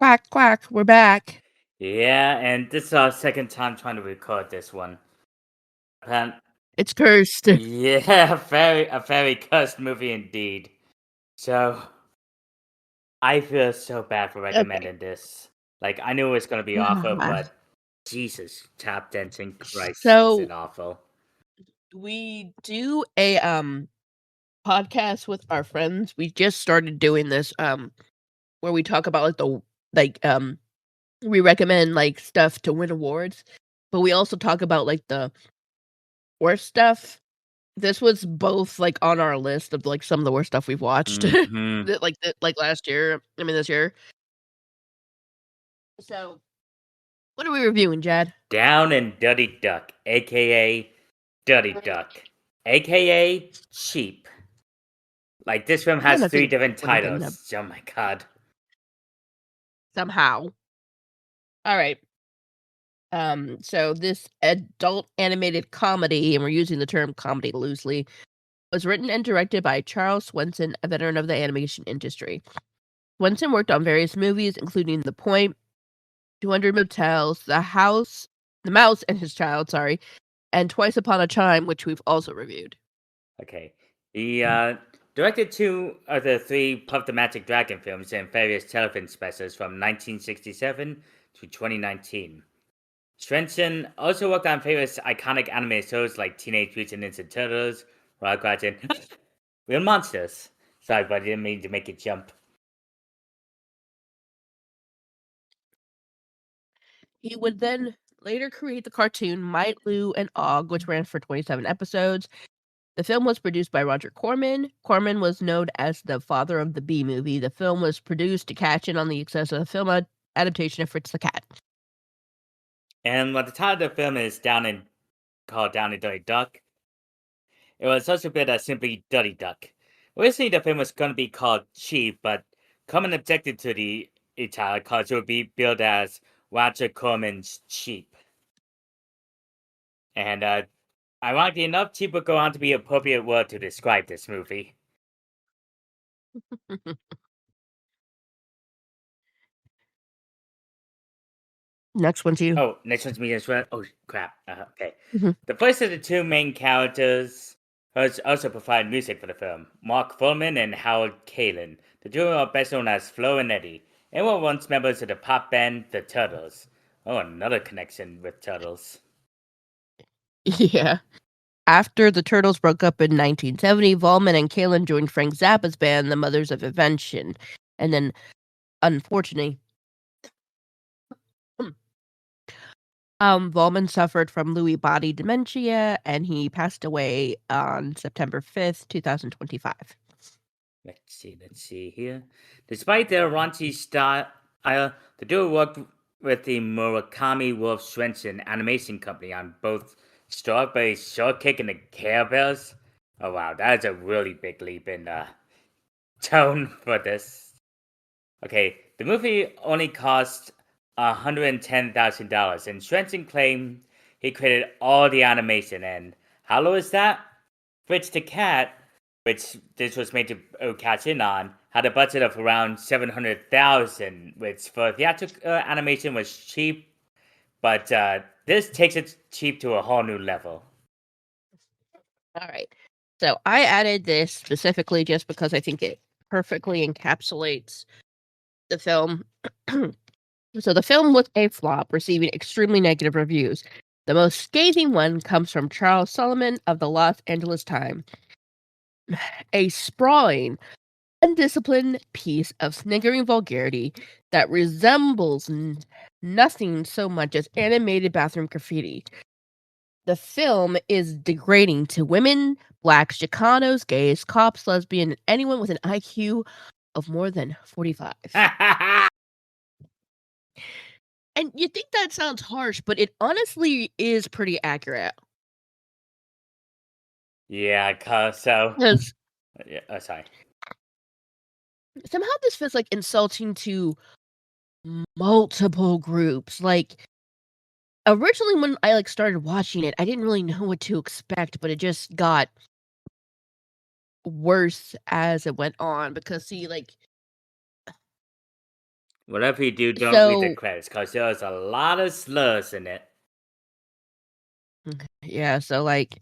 Quack, quack, we're back. Yeah, and this is our second time trying to record this one. And It's cursed. yeah, a very cursed movie indeed. So I feel so bad for Okay. recommending this. Like I knew it was gonna be awful, but Jesus, tap dancing Christ, is So it awful? we do a podcast with our friends. We just started doing this where we talk about like we recommend like stuff to win awards, but we also talk about like the worst stuff. This was both like on our list of like some of the worst stuff we've watched. Mm-hmm. Like last year. I mean this year. So what are we reviewing, Jad? Down and Dirty Duck, aka Dirty Duck, aka Cheap. Like this film I have has three nothing different one thing titles. Oh my god. somehow. All right. So this adult animated comedy, and we're using the term comedy loosely, was written and directed by Charles Swenson, a veteran of the animation industry. Swenson worked on various movies, including The Point, 200 Motels, The Mouse and His Child, sorry, and Twice Upon a Time, which we've also reviewed. Okay. He directed two of the three Puff the Magic Dragon films and various television specials from 1967 to 2019. Swenson also worked on various iconic anime shows like Teenage Mutant Ninja Turtles, Rugrats, and Real Monsters. Sorry, but I didn't mean to make it jump. He would then later create the cartoon Might, Lou, and Og, which ran for 27 episodes. The film was produced by Roger Corman. Corman was known as the father of the B movie. The film was produced to catch in on the success of the film adaptation of Fritz the Cat. And while the title of the film is called Down and Dirty Duck, it was also billed as simply Dirty Duck. Originally, the film was going to be called Cheap, but Corman objected to the title because it would be billed as Roger Corman's Cheap. And ironically enough, cheap would go on to be an appropriate word to describe this movie. Next one to you. Oh, next one's me as well. Oh crap. Okay. Mhm. The voice of the two main characters has also provided music for the film. Mark Fullman and Howard Kalin. The duo are best known as Flo and Eddie, and were once members of the pop band The Turtles. Oh, another connection with Turtles. Yeah. After the Turtles broke up in 1970, Volman and Kalin joined Frank Zappa's band, The Mothers of Invention. And then, unfortunately, Volman suffered from Lewy body dementia, and he passed away on September 5th, 2025. Let's see here. Despite their raunchy style, the duo worked with the Murakami Wolf Swenson animation company on both Strawberry Shortcake and the Care Bears. Oh wow, that is a really big leap in tone for this. Okay, the movie only cost $110,000, and Swenson claimed he created all the animation. And how low is that? Fritz the Cat, which this was made to catch in on, had a budget of around $700,000, which for theatrical animation was cheap, but this takes it cheap to a whole new level. All right. So I added this specifically just because I think it perfectly encapsulates the film. So the film was a flop, receiving extremely negative reviews. The most scathing one comes from Charles Solomon of the Los Angeles Times. A sprawling, undisciplined piece of sniggering vulgarity that resembles nothing so much as animated bathroom graffiti. The film is degrading to women, blacks, Chicanos, gays, cops, lesbian, and anyone with an IQ of more than 45. And you think that sounds harsh, but it honestly is pretty accurate. Yeah, Because yeah, sorry. somehow this feels like insulting to multiple groups. Like, originally when I like started watching it, I didn't really know what to expect, but it just got worse as it went on because see, like Whatever you do, don't read the So credits because there's a lot of slurs in it. yeah, so like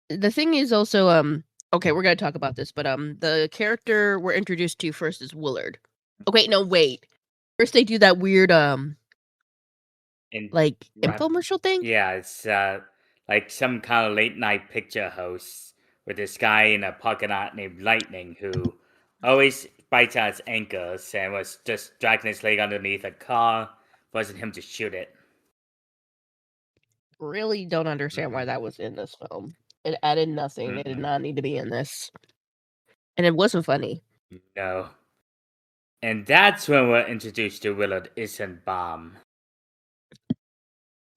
the thing is also okay, we're gonna talk about this, but the character we're introduced to first is Willard. Okay, no, wait. First they do that weird And like right, infomercial thing. yeah, it's like some kind of late night picture host with this guy in a parking lot named Lightning who always bites out his ankles and was just dragging his leg underneath a car, forcing him to shoot it. Really don't understand why Mhm. that was in this film. It added nothing. It did Mm-mm. not need to be in this. And it wasn't funny. No. And that's when we're introduced to Willard Bomb.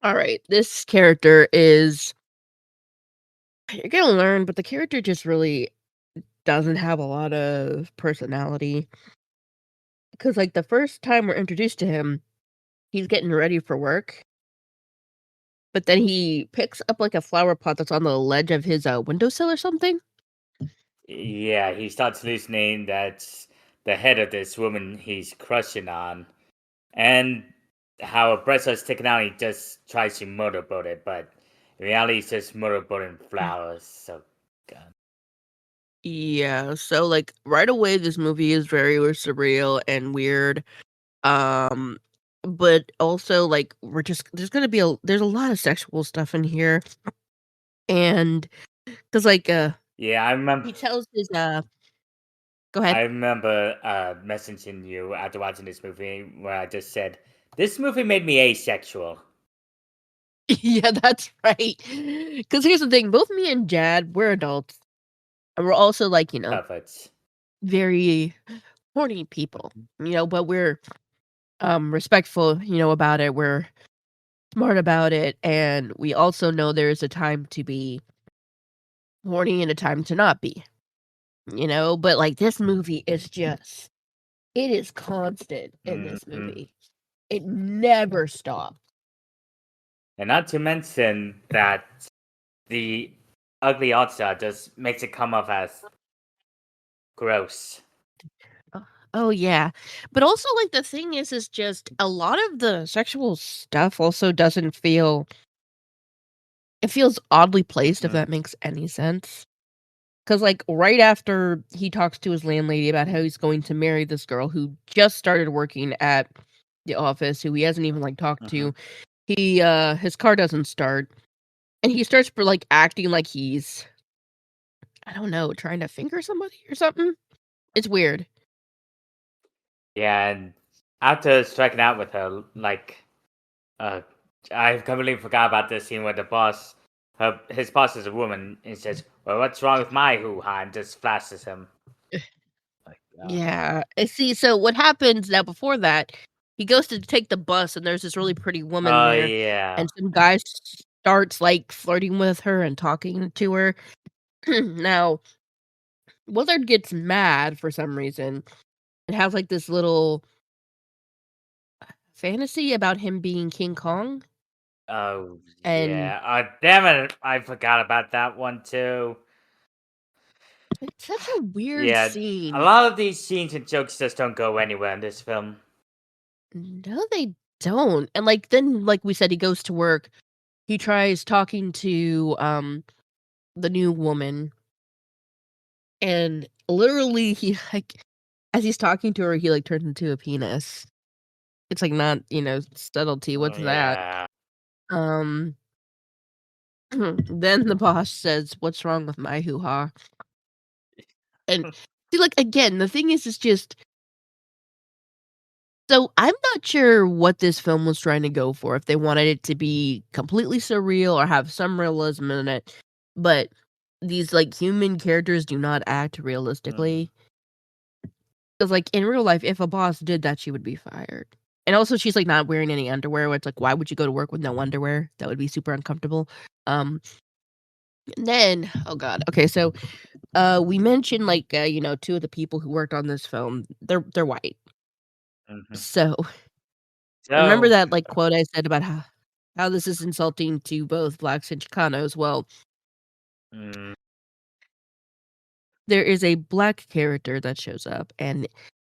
All right, this character is you're gonna learn, but the character just really doesn't have a lot of personality. Because like the first time we're introduced to him, he's getting ready for work, but then he picks up like a flower pot that's on the ledge of his windowsill or something. Yeah, he starts hallucinating that's the head of this woman he's crushing on. And how a breast taken out, he just tries to motorboat it, but in reality, he's just motorboating flowers. So, God. Yeah, so like right away this movie is very surreal and weird. Um but also like we're just there's a lot of sexual stuff in here and cuz like Yeah, I remember. he tells his go ahead. I remember messaging you after watching this movie where I just said, "This movie made me asexual." Yeah, that's right. Cuz here's the thing, both me and Jad, we're adults and we're also like, Perfect. very horny people, but we're respectful, about it. We're smart about it and we also know there's a time to be horny and a time to not be, but like this movie is just it is constant in this Hmm. movie. It never stops. And not to mention that the ugly art style just makes it come off as gross. Oh yeah. But also like the thing is just a lot of the sexual stuff also doesn't feel it feels oddly placed if Hmm. that makes any sense. Cuz like right after he talks to his landlady about how he's going to marry this girl who just started working at the office who he hasn't even like talked Hmm. to, he his car doesn't start and he starts for like acting like he's I don't know, trying to finger somebody or something. It's weird. Yeah, and after striking out with her, like, uh, I completely forgot about this scene where the boss, his boss is a woman, and says, "Well, what's wrong with my hoo-ha?" and just flashes him. Like, Yeah. I see. So what happens now before that, he goes to take the bus and there's this really pretty woman oh there yeah. and some guy starts like flirting with her and talking to her. Now, Willard gets mad for some reason and has like this little fantasy about him being King Kong Oh and yeah. Damn it! I forgot about that one too. it's such a weird Yeah, a scene. lot of these scenes and jokes just don't go anywhere in this film. No, they don't. And like then like we said he goes to work. He tries talking to the new woman and literally he like as he's talking to her he like turns into a penis. It's like not, subtlety. Oh What's that? yeah. Um then the boss says, "What's wrong with my hoo-ha?" And see like again, the thing is just so I'm not sure what this film was trying to go for, if they wanted it to be completely surreal or have some realism in it, but these, like, human characters do not act Mhm. realistically. 'Cause, like, in real life, if a boss did that, she would be fired. And also, she's, like, not wearing any underwear, where it's like, why would you go to work with no underwear? That would be super uncomfortable. Um, then oh god, okay, so, we mentioned, like, 2 of the people who worked on this film, they're white. Mhm. So remember So, that, like, quote I said about how this is insulting to both Blacks and Chicanos? Well, mm, there is a Black character that shows up, and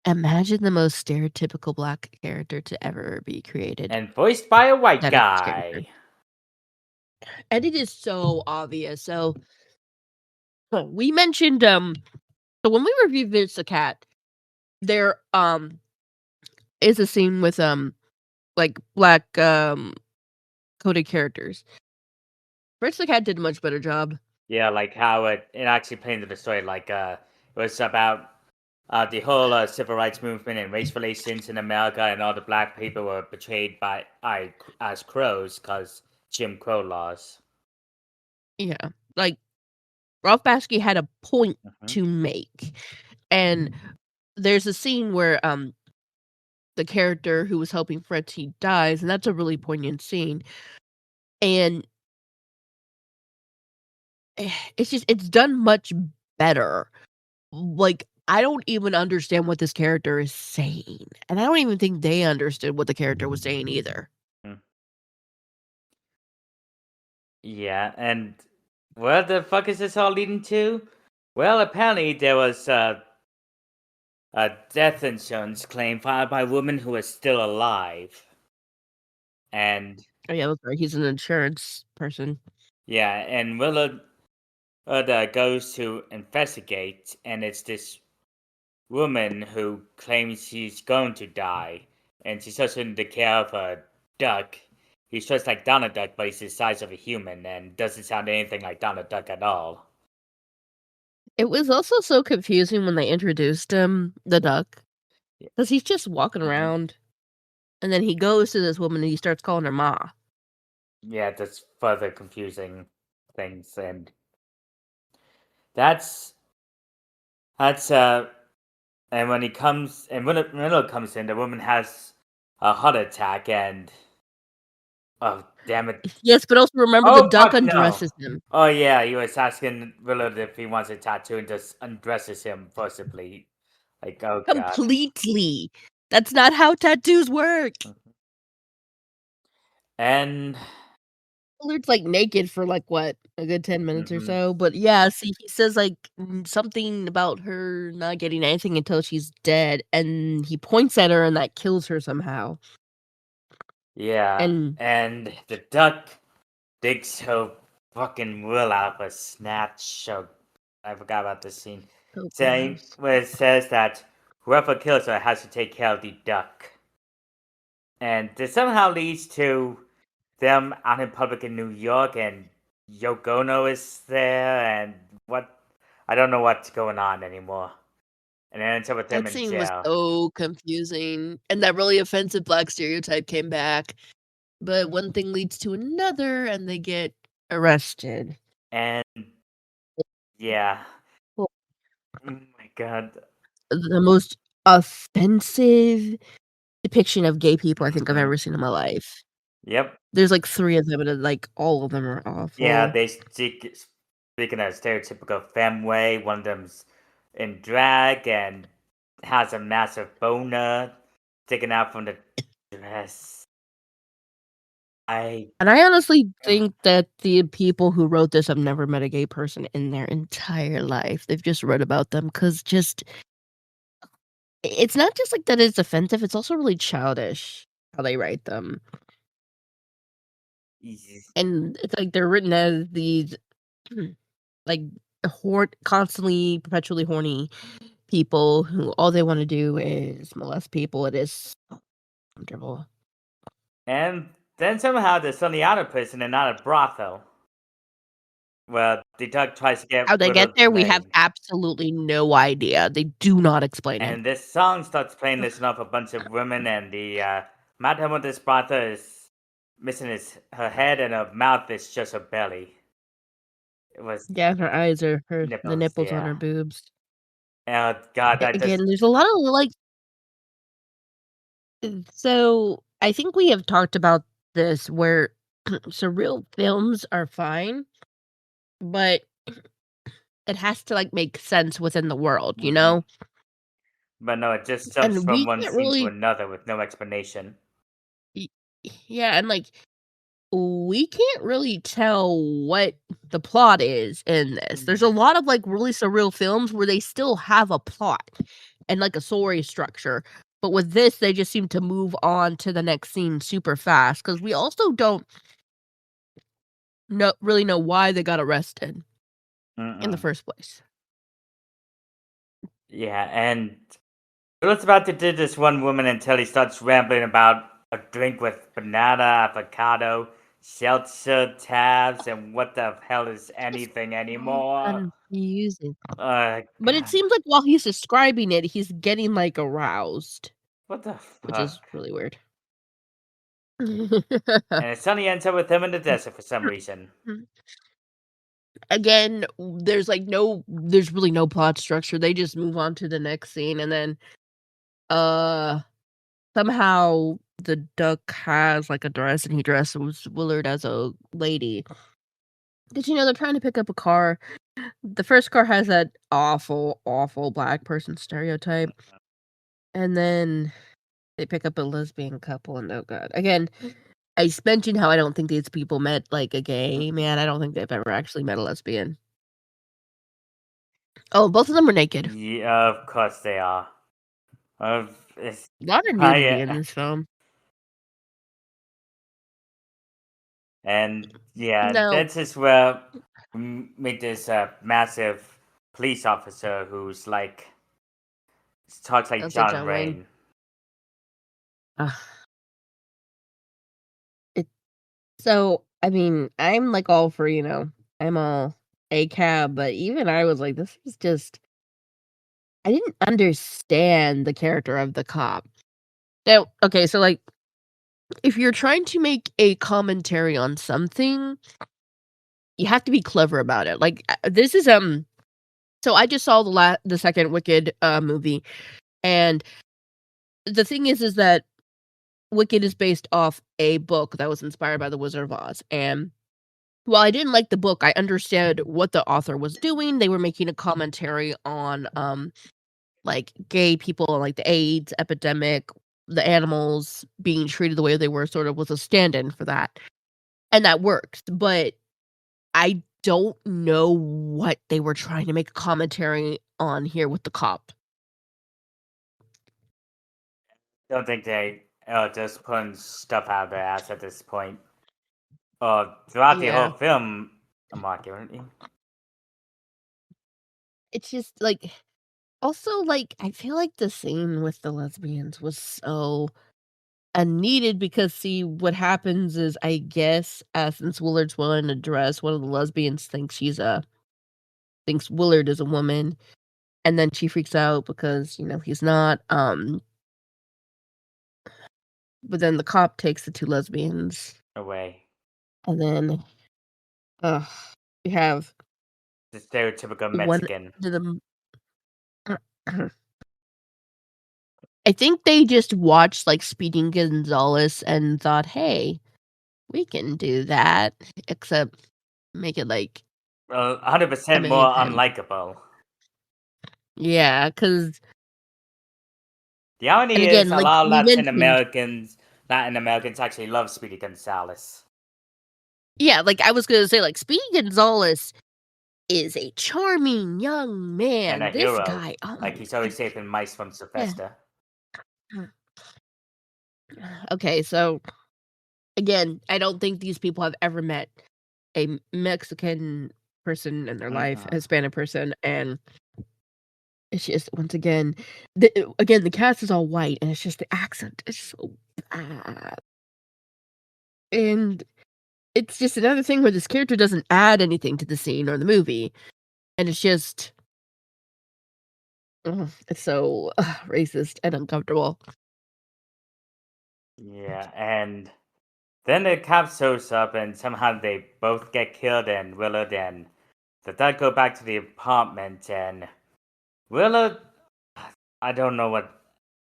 Imagine the most stereotypical black character to ever be created. And voiced by a white That is this character. guy. And it is so obvious. So we mentioned so when we reviewed Vince the Cat, there is a scene with like black coded characters. Vince the Cat did a much better job. Yeah, like how it actually painted the story. Like it was about the whole civil rights movement and race relations in America, and all the black people were betrayed by as crows because Jim Crow laws. Yeah. Like Ralph Bakshi had a point Hmm. to make. And there's a scene where the character who was helping Fred dies, and that's a really poignant scene. And it's done much better. Like, I don't even understand what this character is saying, and I don't even think they understood what the character was saying either. Yeah, and where the fuck is this all leading to? Well, apparently there was a death insurance claim filed by a woman who is still alive. And Oh, yeah, that's right, he's an insurance person. yeah, and Willard goes to investigate, and it's this woman who claims she's going to die, and she's just in the care of a duck. He's just like Donald Duck, but he's the size of a human and doesn't sound anything like Donald Duck at all. It was also so confusing when they introduced him, the duck, Yeah. because he's just walking Mhm. around, and then he goes to this woman and he starts calling her Ma. Yeah, that's further confusing things, and that's that's and when he comes and when Miller comes in, the woman has a heart attack, and oh damn it! Yes, but also remember the Oh duck fuck no! undresses him. Oh yeah, he was asking Willard if he wants a tattoo and just undresses him forcibly. Like oh god. Completely. That's not how tattoos work. Mhm. And Willard's, like, naked for, like, what, a good 10 minutes or mhm. so, but yeah, see, he says, like, something about her not getting anything until she's dead, and he points at her, and that kills her somehow, Yeah, and and the duck digs her fucking will out of a snatch. Oh, I forgot about this scene. oh Saying gosh. where it says that whoever kills her has to take care of the duck. And this somehow leads to them out in public in New York, and Yoko Ono is there, and what I don't know what's going on anymore. And it ends up with them That in scene was jail. so confusing, and that really offensive black stereotype came back, but one thing leads to another, and they get arrested. And yeah, Well, oh my god. the most offensive depiction of gay people I think I've Hmm. ever seen in my life. Yep. There's, like, 3 of them, and, like, all of them are Yeah, awful. they speaking of stereotypical femme way, one of them's in drag and has a massive boner sticking out from the dress. I And I honestly think that the people who wrote this have never met a gay person in their entire life. They've just read about them because just it's not just, like, that it's offensive, it's also really childish how they write them. And it's like they're written as these, like, constantly, perpetually horny people who all they wanna do is molest people. It is so uncomfortable. and then somehow there's only other person and not a brothel. Well, the dog tries to How get they get Willow's there, we have name. absolutely no idea. They do not explain it. And this song starts playing, listen off a bunch of women, and the madam with this brothel is missing her head, and her mouth is just her belly. It was Yeah, her eyes are the nipples, nipples on her yeah. boobs. Oh god, that just Again, there's a lot of, like so I think we have talked about this where surreal films are fine, but it has to, like, make sense within the world, you mhm. know? But no, it just jumps And from we one can't scene to really another with no explanation. y yeah, and, like, we can't really tell what the plot is in this. There's a Mhm. lot of, like, really surreal films where they still have a plot, and like a story structure. But with this, they just seem to move on to the next scene super fast because we also don't really know why they got arrested in the Mm-mm. first place. Yeah, and he was about to do this one woman until he starts rambling about a drink with banana, avocado, seltzer tabs, and what the hell is Just anything so anymore? confusing. But it God, seems like while he's describing it, he's getting like aroused, what the which is fuck? really weird. And it suddenly ends up with him in the desert for some reason. Again, there's really no plot structure. They just move on to the next scene and then uh somehow the duck has like a dress and he dresses Willard as a lady. Did you know they're trying to pick up a car? The first car has that awful, awful black person stereotype. And then they pick up a lesbian couple and oh god. Again, mentioned how I don't think these people met like a gay man. I don't think they've ever actually met a lesbian. Oh, both of them are naked. Yeah, of course they are. It's A lot of nudity in I, this film. and yeah, No, this is where we meet this massive police officer who's like talks like that's like John John Wayne. Wayne. Ugh. It so, I mean, I'm, like, all for, I'm all a cab, but even I was like, this is just I didn't understand the character of the cop. Now, okay, so, like, if you're trying to make a commentary on something, you have to be clever about it. Like, this is, so I just saw the second Wicked, movie, and the thing is that Wicked is based off a book that was inspired by The Wizard of Oz, and while I didn't like the book, I understood what the author was doing. They were making a commentary on, like, gay people and, like, the AIDS epidemic, the animals being treated the way they were sort of was a stand-in for that, and that works, but I don't know what they were trying to make a commentary on here with the cop. Don't think they just putting stuff out of their ass at this point. Throughout the whole Yeah. film, I'm arguing. It's just, like also, like, I feel like the scene with the lesbians was so unneeded because, see, what happens is, I guess, since Willard's wearing a dress, one of the lesbians thinks Willard is a woman, and then she freaks out because, he's not, but then the cop takes the 2 lesbians, Away. and then, ugh, we have The stereotypical one Mexican. of them I think they just watched, like, Speedy Gonzales and thought, "Hey, we can do that," except make it like 100% Emma and more him. unlikable. Yeah, because The and irony is, again, a like lot of we mentioned Latin Americans actually love Speedy Gonzales yeah, like, I was gonna say, like, Speedy Gonzales is a charming young and a man. This hero. guy, oh Like my he's always saving mice from yeah. Sylvester. Okay, so, again, I don't think these people have ever met a Mexican person in their life, a Mm-mm. Hispanic person, and it's just once again, the cast is all white, and it's just the accent is so bad. And it's just another thing where this character doesn't add anything to the scene or the movie, and it's just it's so racist and uncomfortable. Yeah, and then the cop shows up, and somehow they both get killed, and Willard and the dad go back to the apartment, and Willard, I don't know what.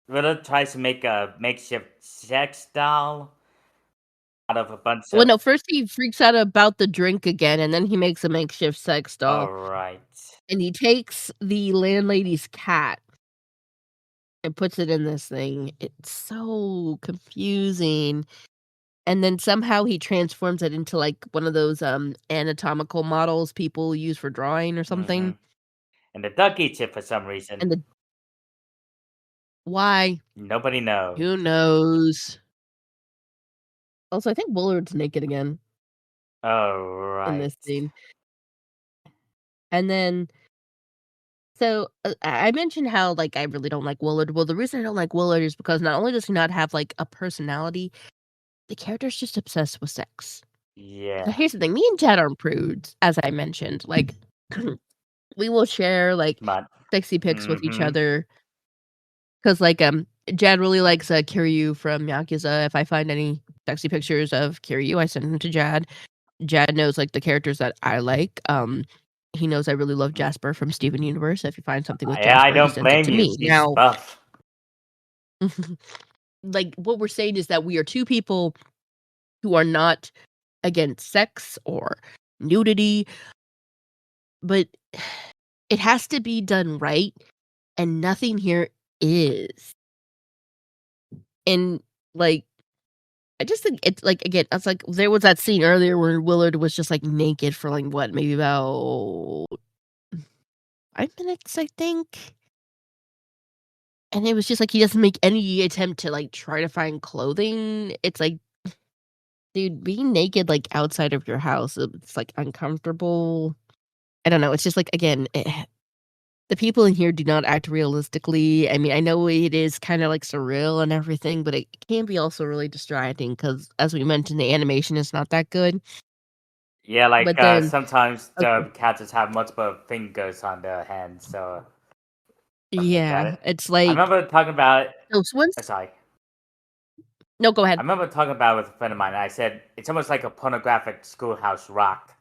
Willard tries to make a makeshift sex doll out of a bunch Well, of. no, first he freaks out about the drink again, and then he makes a makeshift sex doll, Alright. and he takes the landlady's cat and puts it in this thing. It's so confusing. And then somehow he transforms it into, like, one of those, anatomical models people use for drawing or Mm-hmm. something, And the duck eats it for some and reason. Why? Nobody knows. Who knows? Also, I think Willard's naked again Oh, in right. this scene. And then so, I mentioned how, like, I really don't like Willard. Well, the reason I don't like Willard is because not only does he not have, like, a personality, the character's just obsessed with sex. So Yeah. here's the thing, me and Chad aren't prudes, as I mentioned, like, we will share, like, But, sexy pics with each mm-hmm. other. Cause like, Chad really likes, Kiryu from Yakuza. If I find any sexy pictures of Kiryu, I send them to Chad. Jad knows, like, the characters that I like. He knows I really love Jasper from Steven Universe. If you find something with Yeah, I Jasper, he don't sends it blame to you. me. She's Now, buff. like, what we're saying is that we are 2 people who are not against sex or nudity, but it has to be done right, and nothing here is. And, like, I just think it's, like, again, it's like, there was that scene earlier where Willard was just, like, naked for, like, what, maybe about 5 minutes, I think? And it was just like he doesn't make any attempt to, like, try to find clothing. It's like, dude, being naked, like, outside of your house, it's, like, uncomfortable. I don't know, it's just like, again, the people in here do not act realistically. I mean, I know it is kinda, like, surreal and everything, but it can be also really distracting because, as we mentioned, the animation is not that good. Yeah, like, But then sometimes okay. the characters have multiple fingers on their hands, so I got Yeah, it. it's I like remember talking about it. so once Sorry. no, go I ahead. remember talking about it with a friend of mine, and I said, "It's almost like a pornographic schoolhouse rock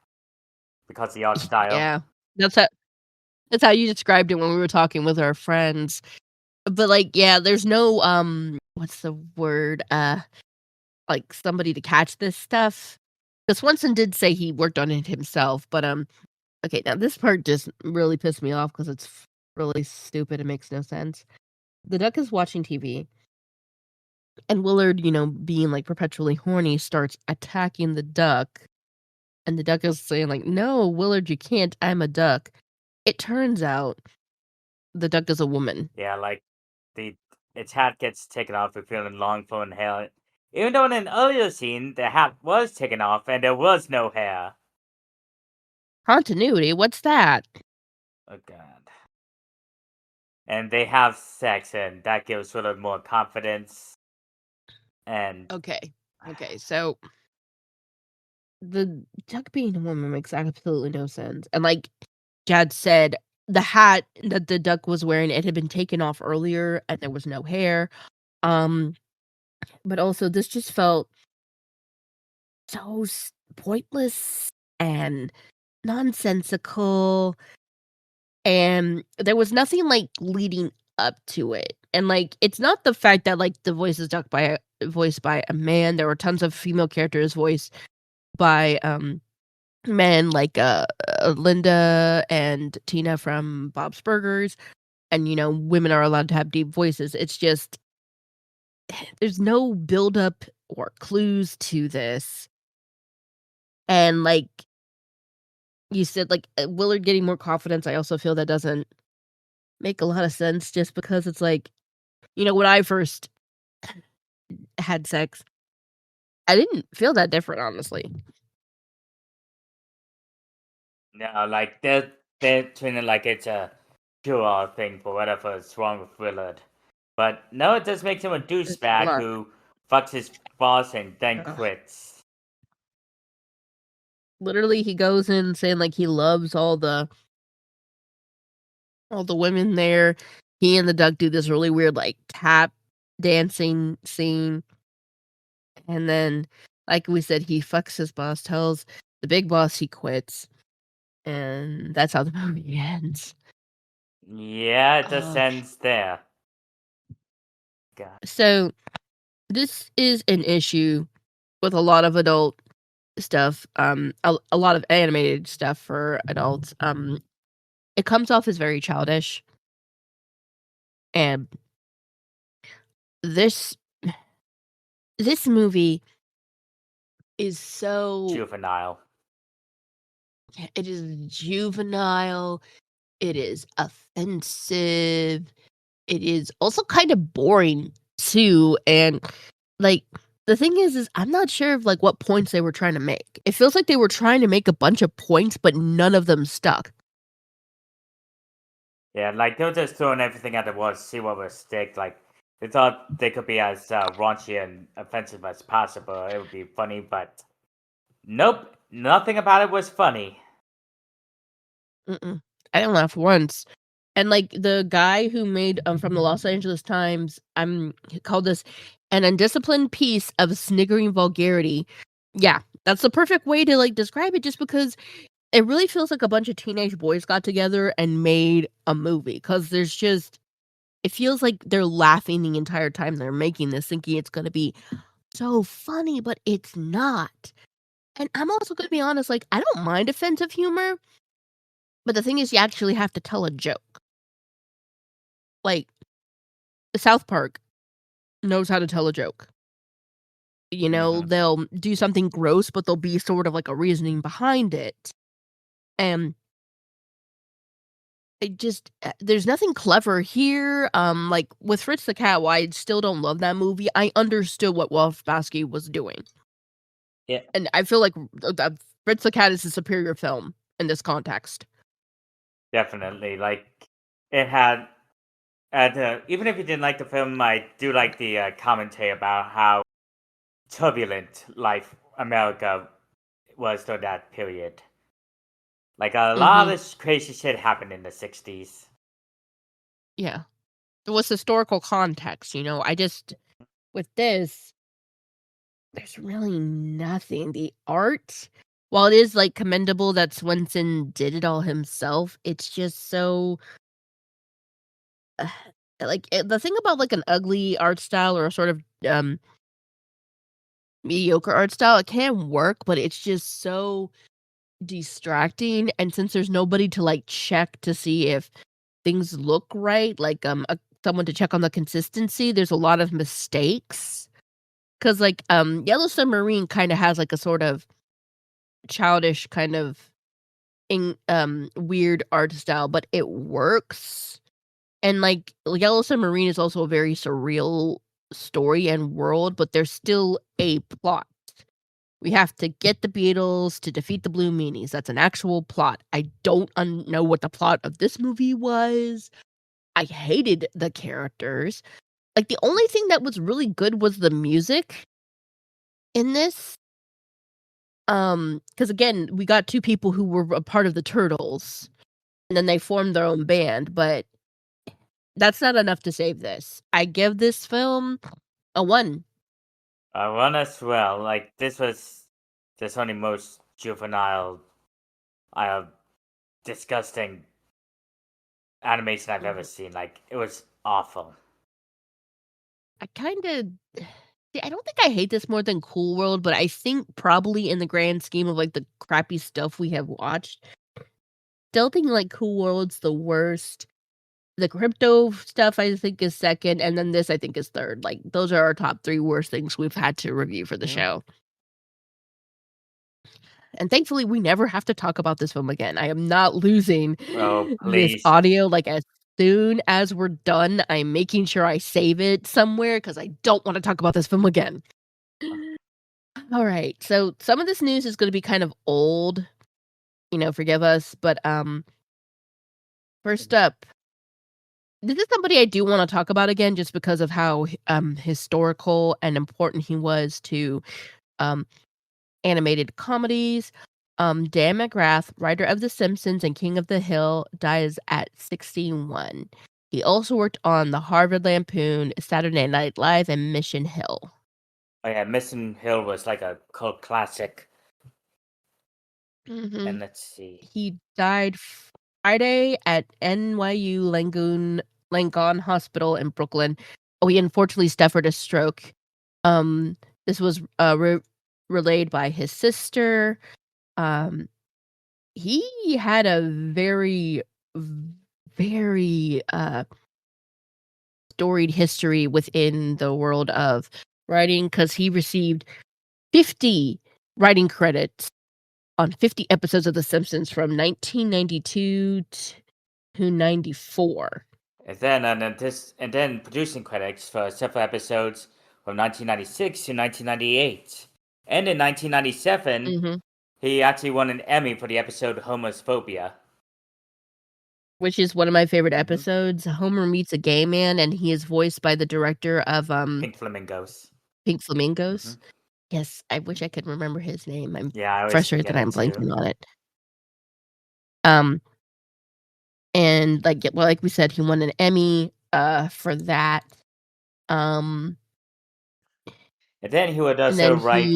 because of the art style." Yeah. That's how that's how you described it when we were talking with our friends. But, like, yeah, there's no, what's the word? Like, somebody to catch this stuff. 'Cause Swenson did say he worked on it himself, but, okay, now this part just really pissed me off because it's really stupid, it makes no sense. The duck is watching TV, and Willard, being, like, perpetually horny, starts attacking the duck, and the duck is saying, like, "No, Willard, you can't, I'm a duck." It turns out the duck is a woman. Yeah, like the its hat gets taken off, revealing long flowing hair. Even though in an earlier scene the hat was taken off and there was no hair. Continuity? What's that? Oh god. And they have sex, and that gives sort of more confidence. And Okay. Okay, so the duck being a woman makes absolutely no sense, and like Jad said, the hat that the duck was wearing, it had been taken off earlier, and there was no hair, um, but also this just felt so pointless and nonsensical, and there was nothing, like, leading up to it, and, like, it's not the fact that, like, the voice is voiced by a man, there were tons of female characters voiced by, men like, Linda and Tina from Bob's Burgers, and, women are allowed to have deep voices. It's just there's no buildup or clues to this, and, like you said, like, Willard getting more confidence, I also feel that doesn't make a lot of sense just because it's like, when I first had sex, I didn't feel that different, honestly. no, like they're treating it like it's a cure-all thing for whatever's wrong with Willard. But no, it just makes him a douchebag Look, who fucks his boss and then ugh. quits. Literally, he goes in saying, like, he loves all the women there. He and the duck do this really weird, like, tap dancing scene, and then, like we said, he fucks his boss, tells the big boss he quits, and that's how the movie ends. Yeah, it just Ugh. ends there. God. So, this is an issue with a lot of adult stuff, a lot of animated stuff for adults, it comes off as very childish, and this this movie is so Juvenile. it is juvenile, it is offensive, It is also kind of boring too, and, like, the thing is I'm not sure of, like, what points they were trying to make. It feels like they were trying to make a bunch of points, but none of them stuck. Yeah, like they were just throwing everything at the wall to see what would stick. Like they thought they could be as raunchy and offensive as possible. It would be funny, but nope, nothing about it was funny. Mm-mm. I didn't laugh once. And, like, the guy who made, from the Los Angeles Times, he called this "an undisciplined piece of sniggering vulgarity." Yeah, that's the perfect way to, like, describe it just because it really feels like a bunch of teenage boys got together and made a movie. Because there's just it feels like they're laughing the entire time they're making this, thinking it's gonna be so funny, but it's not. And I'm also gonna be honest, like, I don't mind offensive humor, but the thing is you actually have to tell a joke. Like, South Park knows how to tell a joke. You know, Hmm. they'll do something gross, but there'll be sort of like a reasoning behind it. And it just there's nothing clever here. Like with Fritz the Cat, why I still don't love that movie. I understood what Wolfowski was doing, Yeah, and I feel like Fritz the Cat is a superior film in this context. definitely. Like it had, even if you didn't like the film, I do like the commentary about how turbulent life America was during that period. Like a lot Hmm. of crazy shit happened in the '60s. Yeah, it was historical context. I just with this, there's really nothing. The art, while it is, like, commendable that Swenson did it all himself, it's just so the thing about, like, an ugly art style or a sort of, mediocre art style, it can work, but it's just so distracting, and since there's nobody to, like, check to see if things look right, like, someone to check on the consistency, there's a lot of mistakes. 'Cause, like, Yellow Submarine kinda has, like, a sort of childish kind of weird art style, but it works. And, like, Yellow Submarine is also a very surreal story and world, but there's still a plot. We have to get the Beatles to defeat the Blue Meanies. That's an actual plot. I don't know what the plot of this movie was. I hated the characters. Like, the only thing that was really good was the music in this. Because again, we got 2 people who were a part of the Turtles, and then they formed their own band, but that's not enough to save this. I give this film a 1. I run as well. Like this was the only most juvenile, uh, disgusting animation I've ever Mhm. seen. Like it was awful. I kinda see, I don't think I hate this more than Cool World, but I think probably in the grand scheme of, like, the crappy stuff we have watched, still think, like, Cool World's the worst. The crypto stuff I think is 2nd, and then this I think is 3rd. Like, those are our top 3 worst things we've had to review for the Mhm. show. And thankfully, we never have to talk about this film again. I am not losing Oh this please. audio, like, as soon as we're done, I'm making sure I save it somewhere because I don't wanna talk about this film again. Alright, so some of this news is gonna be kind of old, forgive us, but, first up, this is somebody I do wanna talk about again just because of how historical and important he was to, um, animated comedies. Dan McGrath, writer of The Simpsons and King of the Hill, dies at 61. He also worked on The Harvard Lampoon, Saturday Night Live, and Mission Hill. Oh yeah, Missing Hill was like a cult classic. And Mhm. let's see. He died Friday at NYU Langone Hospital in Brooklyn. Oh, he unfortunately suffered a stroke. Um, this was, relayed by his sister. Um, he had a v very, storied history within the world of writing because he received 50 writing credits on 50 episodes of The Simpsons from 1992 to 94. and then producing credits for several episodes from 1996 to 1998. And in 1997, Hmm. he actually won an Emmy for the episode Homophobia. Which is one of my favorite Hmm. episodes. Homer meets a gay man, and he is voiced by the director of Pink Flamingos. Pink Hmm. Flamingos. Yes, I wish I could remember his name. I'm Yeah, I always frustrated that forget it I'm too. blanking on it. Um, and like, well, like we said, he won an Emmy for that. Um, And then he would and also then he write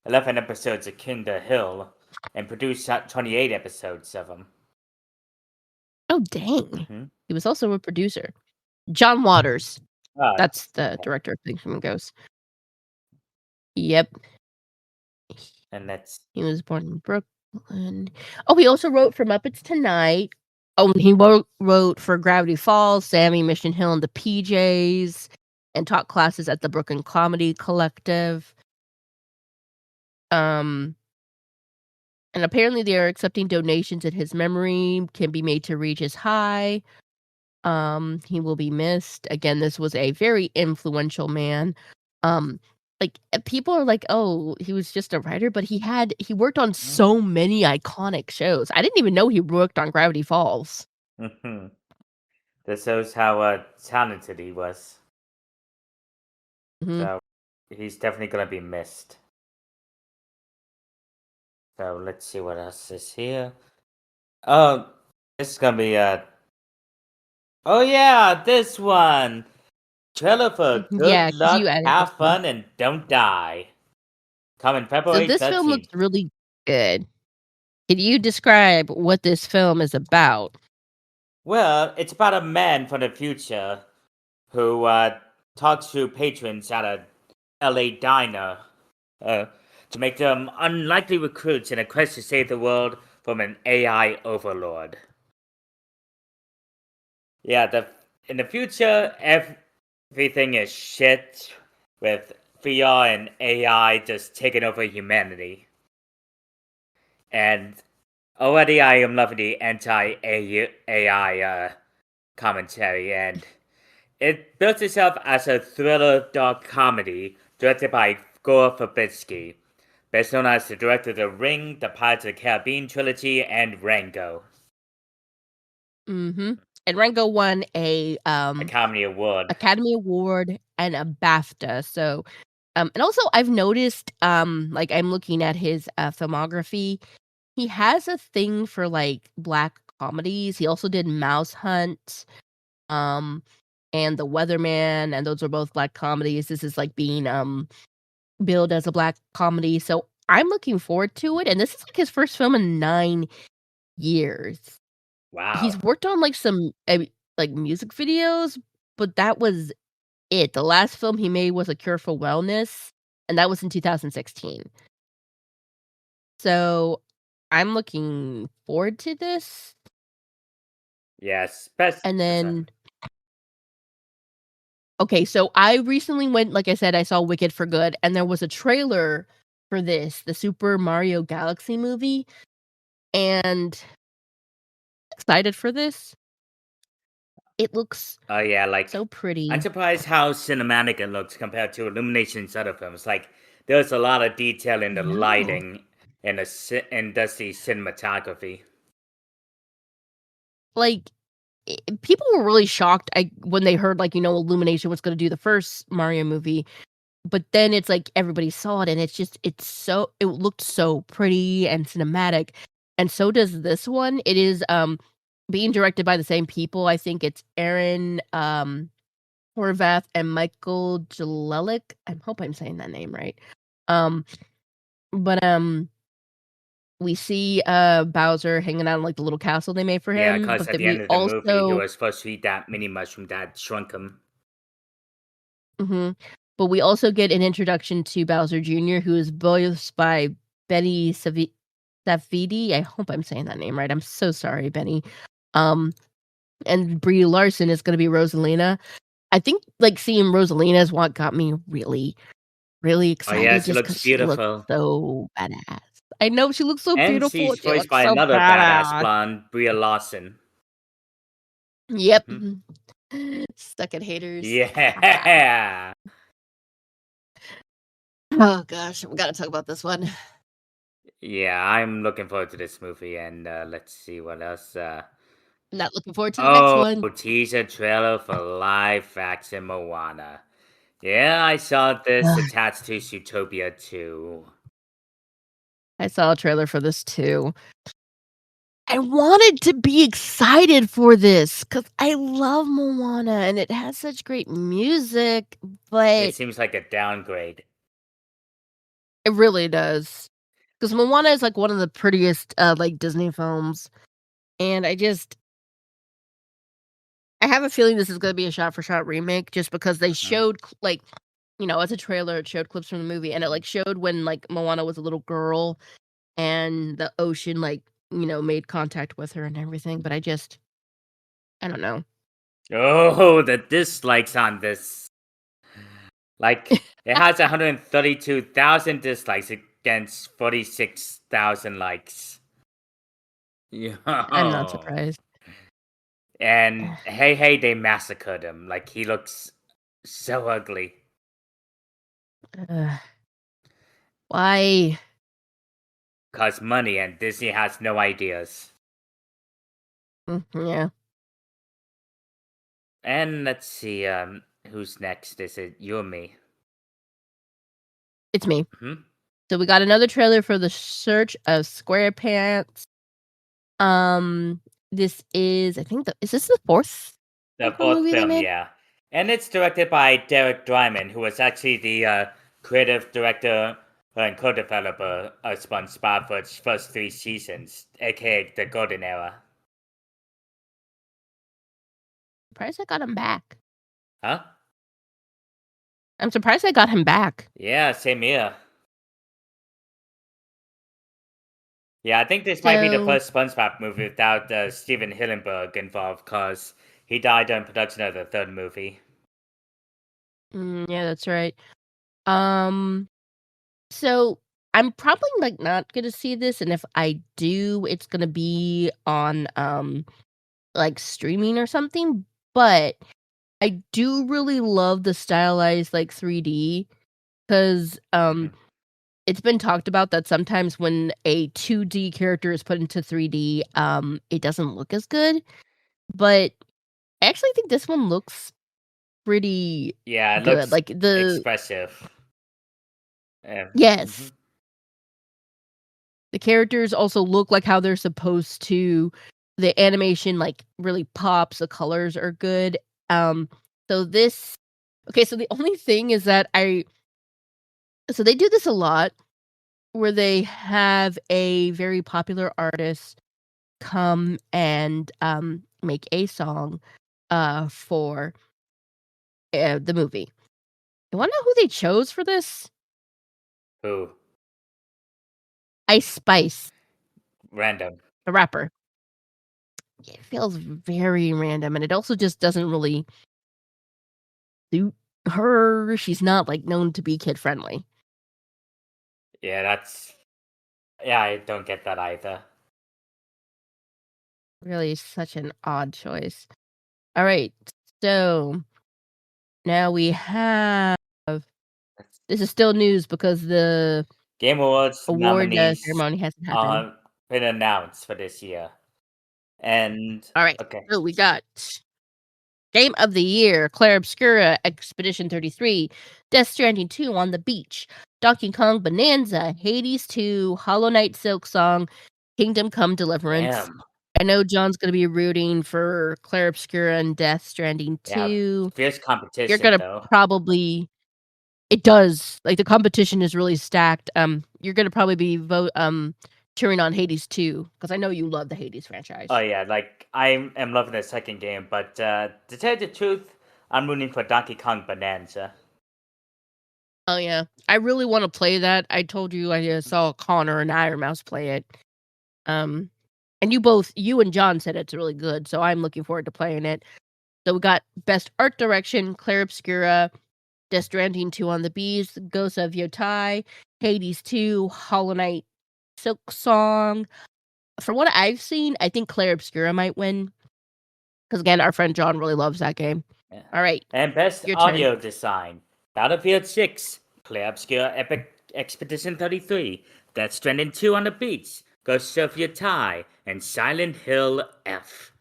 11 episodes of King the Hill and produce 28 episodes of them. oh dang, Hmm. he was also a producer. John Waters, Ah, that's the okay. director of Pink Flamingos. Yep, And that's he was born in Brooklyn. Oh, he also wrote for Muppets Tonight. Oh, and he wrote for Gravity Falls, Sammy, Mission Hill, and the PJs, and taught classes at the Brooklyn Comedy Collective. Um, and apparently they are accepting donations in his memory, can be made to Regis High. He will be missed. Again, this was a very influential man. Um, people are like, "Oh, he was just a writer," but he worked on so many iconic shows. I didn't even know he worked on Gravity Falls. mm-hmm. That shows how talented he was. Mhm. So he's definitely gonna be missed. So let's see what else is here. Oh, this is gonna be oh yeah, this one. Trailer for Yeah, Good 'cause you Luck, added this Have one. Fun, and Don't Die. Coming So February this film looks 13th. really good. Can you describe what this film is about? Well, it's about a man from the future who talks to patrons at a LA diner uh, to make them unlikely recruits in a quest to save the world from an AI overlord. Yeah, in the future, everything is shit with VR and AI just taking over humanity. And already I am loving the anti-AI commentary, and it built itself as a thriller dark comedy directed by Gore Verbinski, best known as the director of The Ring, the Pirates of the Caribbean trilogy, and Rango, Mhm. And Rango won a, a comedy award. Academy Award and a BAFTA, so, and also I've noticed, like, I'm looking at his, filmography, he has a thing for, like, black comedies. He also did Mouse Hunt, um, and The Weatherman, and those are both black comedies. This is, like, being, billed as a black comedy, so I'm looking forward to it, and this is, like, his first film in 9 years. He's Wow. worked on, like, some, like, music videos, but that was it. The last film he made was A Cure for Wellness, and that was in 2016. So, I'm looking forward to this, Yes, best. and then okay, so I recently went like I said, I saw Wicked for Good, and there was a trailer for this, the Super Mario Galaxy movie, and excited for this. It looks Oh yeah, so like I'm pretty. surprised how cinematic it looks compared to Illumination's other films. Like there's a lot of detail in I the know. lighting and and does the cinematography. Like, people were really shocked, when they heard, like, Illumination was gonna do the first Mario movie, but then it's like everybody saw it, and it looked so pretty and cinematic, and so does this one. It is, being directed by the same people. I think it's Aaron, Horvath and Michael Jalelic. I hope I'm saying that name right. Um, but, we see, Bowser hanging out in, like, the little castle they made for Yeah, him, because but at then the we end of the movie, he also was supposed to eat that mini mushroom that shrunk him. mhm, but we also get an introduction to Bowser Jr., who is voiced by Benny Safdie. I hope I'm saying that name right. I'm so sorry, Benny. Um, and Brie Larson is gonna be Rosalina. I think, like, seeing Rosalina is what got me really, really Oh excited yes, he just looks because she looks beautiful. so badass. I know she looks so And beautiful, she's and she voiced looks by so another badass badass. blonde, Bria Lawson. Yep, Mhm. Stuck at haters. Yeah. Oh gosh, we gotta talk about this one. Yeah, I'm looking forward to this movie, and let's see what else. Not looking forward to the next Oh, one. teaser trailer for live action Moana. Yeah, I saw this Ugh, attached to Zootopia too. I saw a trailer for this too. I wanted to be excited for this because I love Moana and it has such great music, It but seems like a downgrade. it really does. Because Moana is like one of the prettiest like Disney films, and I have a feeling this is gonna be a shot for shot remake just because they Mhm, showed like as a trailer it showed clips from the movie and it mhm. like showed when like Moana was a little girl and the ocean like made contact with her and everything, but I don't know. Oh, the dislikes on this. Like, it has 132,000 dislikes against 46,000 likes. I'm not Yo. surprised. And hey, hey, they massacred him. Like, he looks so ugly. Ugh, why? Cause money and Disney has no ideas. Yeah, And let's see, who's next? Is it you or me? it's me. Hmm? So we got another trailer for The Search of SquarePants. Um, this is I think is this the fourth The fourth movie they film, made? yeah. And it's directed by Derek Dryman, who was actually the creative director and co-developer of SpongeBob for its first three seasons, aka the Golden Era. Surprised I got him back. Huh? I'm surprised I got him back. Yeah, same here. Yeah, I think this might be the So, first SpongeBob movie without Steven Hillenburg involved, cause he died during production of the third movie. yeah, that's right. Um, so I'm probably like not gonna see this, and if I do, it's gonna be on like streaming or something. But I do really love the stylized like 3D because Mhm. it's been talked about that sometimes when a 2D character is put into 3D, it doesn't look as good. But I actually think this one looks pretty Yeah, it good. looks Like the expressive. Yeah. yes, Mhm. the characters also look like how they're supposed to. The animation like really pops. The colors are good. Um, so this okay. So the only thing is that so they do this a lot where they have a very popular artist come and make a song for the movie. You want to know who they chose for this? Who? Ice Spice, Random. the rapper. It feels very random, and it also just doesn't really suit her. She's not like known to be kid friendly. Yeah, that's. Yeah, I don't get that either. Really, such an odd choice. All right, so now we have. That's- This is still news because the Game Awards award nominees ceremony hasn't happened. are been announced for this year. And All right, okay. so we got Game of the Year, Claire Obscura, Expedition 33, Death Stranding 2 on the Beach, Donkey Kong Bonanza, Hades 2, Hollow Knight Silk Song, Kingdom Come Deliverance. Damn. I know John's gonna be rooting for Claire Obscura and Death Stranding Yeah, 2. fierce You're competition gonna though. probably it does. Like the competition is really stacked. You're gonna probably be cheering on Hades 2 because I know you love the Hades Oh franchise. yeah, like I am loving the second game, but to tell you the truth, I'm rooting for Donkey Kong Bonanza. Oh yeah, I really want to play that. I told you I saw Connor and Iron Mouse play it. Um, and you and John said it's really good, so I'm looking forward to playing it. So we got Best Art Direction, Claire Obscura, Death Stranding 2 on the Bees, Ghost of Yotai, Hades 2, Hollow Knight, Silk Song. From what I've seen, I think Claire Obscura might win. Because again, our friend John really loves that game. Yeah. All right, And best your turn. audio design: Battlefield 6, Clear Obscure Epic Expedition 33, Death Stranding 2 on the Beach, Ghost of Your Tie, and Silent Hill F.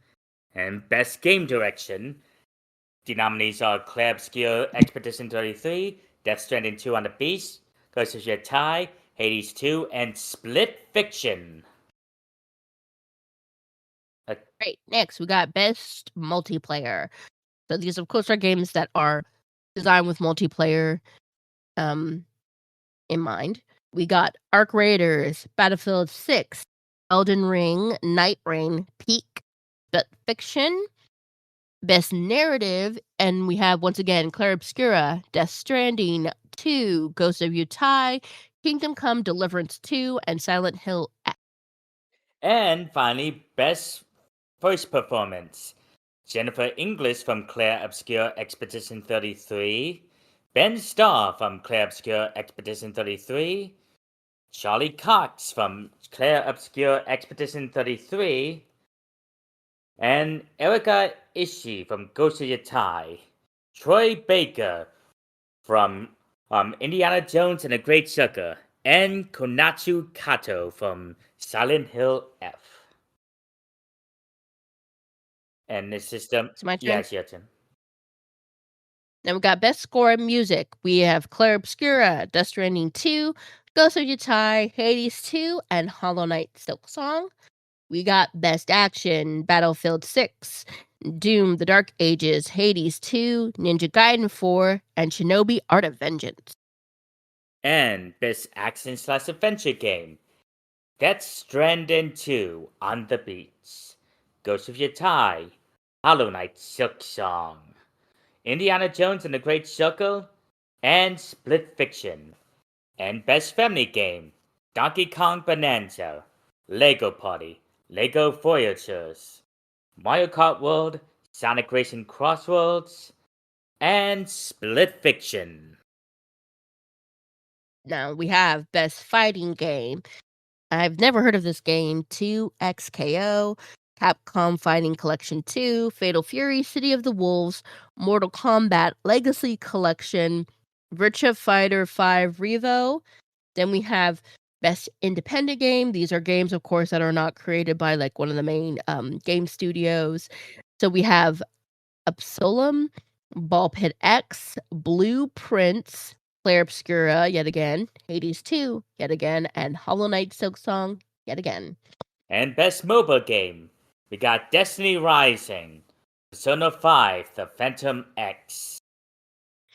And best game direction: the nominees are Clear Obscure Expedition 33, Death Stranding 2 on the Beach, Ghost of Your Tie, Hades 2, and Split Fiction. Great. Next, we got best multiplayer. So these, of course, are games that are designed with multiplayer in mind. We got Arc Raiders, Battlefield 6, Elden Ring, Night Rain, Peak, Split Fiction, Best Narrative, and we have, once again, Clair Obscura, Death Stranding 2, Ghost of Utah, Kingdom Come, Deliverance 2, and Silent Hill X. And finally, best voice performance: Jennifer English from Clair Obscure Expedition 33, Ben Starr from Clair Obscure Expedition 33, Charlie Cox from Clair Obscure Expedition 33, and Erica Ishii from Ghost of Yatai, Troy Baker from Indiana Jones and the Great Circle, and Konachu Kato from Silent Hill F. And the system. It's my turn. Yeah, it's your turn. Then we got Best Score in Music. We have Clair Obscura, Death Stranding 2, Ghost of Utah, Hades 2, and Hollow Knight Silksong. We got Best Action, Battlefield 6, Doom, The Dark Ages, Hades 2, Ninja Gaiden 4, and Shinobi Art of Vengeance. And best action/adventure game: Death Stranding 2 on the Beach, Ghost of Yatai, Hollow Knight Silksong, Indiana Jones and the Great Circle, and Split Fiction. And best family game: Donkey Kong Bonanza, Lego Party, Lego Voyagers, Mario Kart World, Sonic Racing Crossroads, and Split Fiction. Now we have Best Fighting Game. I've never heard of this game. 2XKO, Capcom Fighting Collection 2, Fatal Fury, City of the Wolves, Mortal Kombat Legacy Collection, Virtua Fighter 5 Revo. Then we have Best Independent Game. These are games, of course, that are not created by like one of the main game studios. So we have Absolum, Ball Pit X, Blueprints, Clair Obscura yet again, Hades 2 yet again, and Hollow Knight Silksong yet again. And best mobile game: we got Destiny Rising, Persona 5, The Phantom X.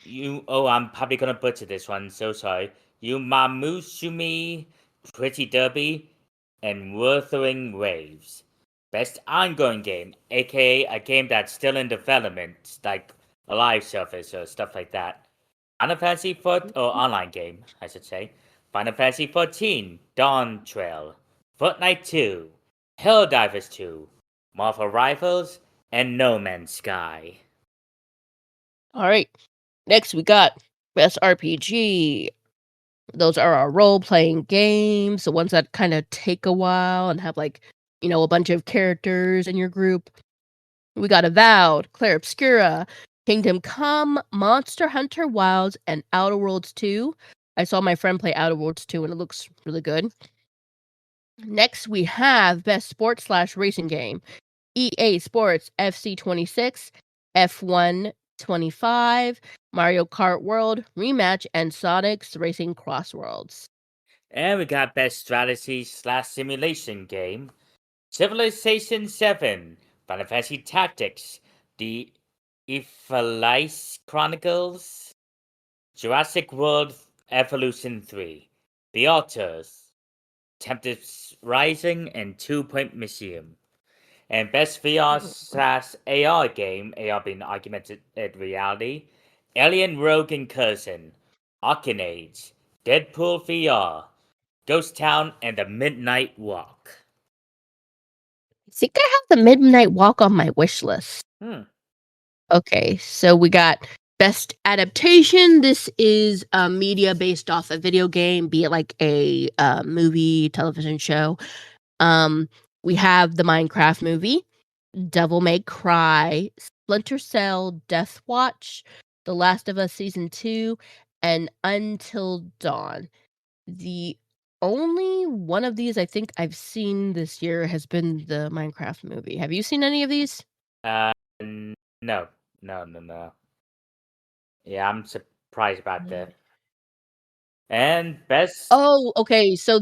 I'm probably gonna butcher this one, so sorry. Yumamushumi, Pretty Derby, and Wuthering Waves. Best ongoing game, aka a game that's still in development, like a live service or stuff like that. Final Fantasy 4, or online game, I should say. Final Fantasy 14, Dawn Trail, Fortnite 2, Helldivers 2, Marvel Rivals, and No Man's Sky. All right. Next, we got Best RPG. Those are our role-playing games, the ones that kind of take a while and have like, a bunch of characters in your group. We got Avowed, Clair Obscura, Kingdom Come, Monster Hunter Wilds, and Outer Worlds 2. I saw my friend play Outer Worlds 2 and it looks really good. Next, we have Best Sports/Racing Game. EA Sports FC 26, F1 25, Mario Kart World, Rematch, and Sonic's Racing Crossworlds. And we got best strategy/simulation game: Civilization 7, Final Fantasy Tactics, The Ephelis Chronicles, Jurassic World Evolution 3, The Alters, Tempest Rising, and 2 Point Museum. And best VR/AR game, AR being augmented reality: Alien Rogue Incursion, Arcanage, Deadpool VR, Ghost Town, and The Midnight Walk. I think I have the Midnight Walk on my wish list. Okay, so we got Best Adaptation. This is media based off a video game, be it like a movie, television show. We have the Minecraft movie, Devil May Cry, Splinter Cell, Death Watch, The Last of Us Season 2, and Until Dawn. The only one of these I think I've seen this year has been the Minecraft movie. Have you seen any of these? No, no, no, no. Yeah, I'm surprised about that. And best Oh, okay. So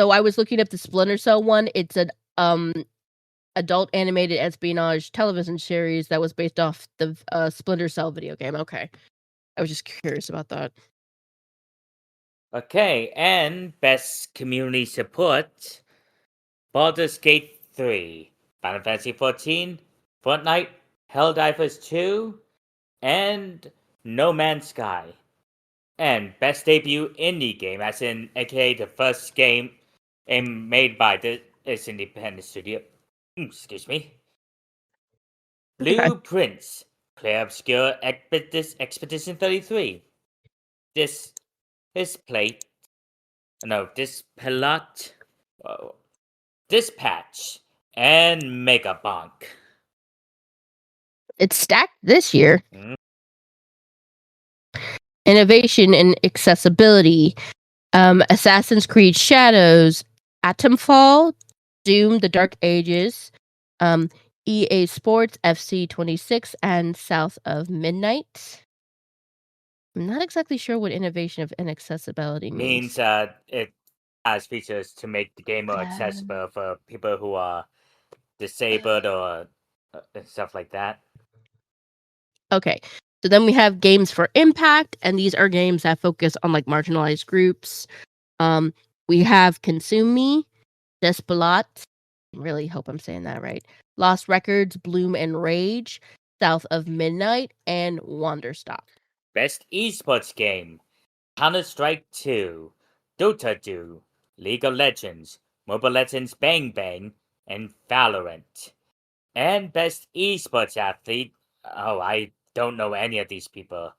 I was looking up the Splinter Cell one. It's an adult animated espionage television series that was based off the Splinter Cell video game. Okay. I was just curious about that. okay, and best community support. Baldur's Gate 3, Final Fantasy 14, Fortnite, Helldivers 2, and No Man's Sky. And best debut indie game, as in aka the first game made by this independent studio. Excuse me. Okay. Blueprints, Play Obscure Expedition 33. This plate. No, this pelot. Dispatch and Mega Bonk. It's stacked this year. Mm. Innovation and accessibility. Assassin's Creed Shadows, Atomfall, Doom: The Dark Ages, EA Sports FC 26, and South of Midnight. I'm not exactly sure what innovation of inaccessibility means. Means it has features to make the game more accessible for people who are disabled or stuff like that. Okay. So then we have games for impact, and these are games that focus on like marginalized groups. We have Consume Me, Despelot. Really hope I'm saying that right. Lost Records, Bloom and Rage, South of Midnight, and Wanderstop. Best esports game: Counter-Strike 2, Dota 2, League of Legends, Mobile Legends Bang Bang, and Valorant. And best esports athlete. Oh, I don't know any of these people.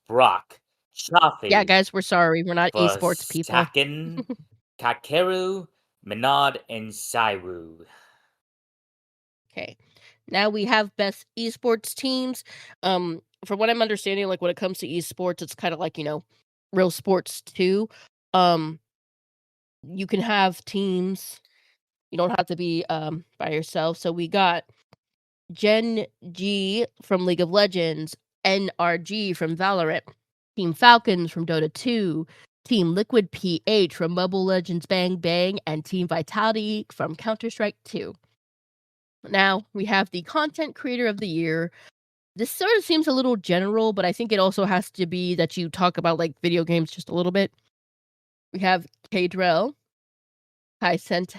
Brock, Yeah, Chaffee, guys, we're sorry. We're not esports people. Sakin, Kakeru, Menard, and Saiwu. Okay. Now we have best esports teams. From what I'm understanding, like when it comes to esports, it's kind of like, real sports too. Um, you can have teams. You don't have to be by yourself. So we got Gen G from League of Legends, NRG from Valorant, Team Falcons from Dota 2, Team Liquid PH from Mobile Legends Bang Bang, and Team Vitality from Counter-Strike 2. Now, we have the Content Creator of the Year. This sort of seems a little general, but I think it also has to be that you talk about, like, video games just a little bit. We have K-Drell, Hycent,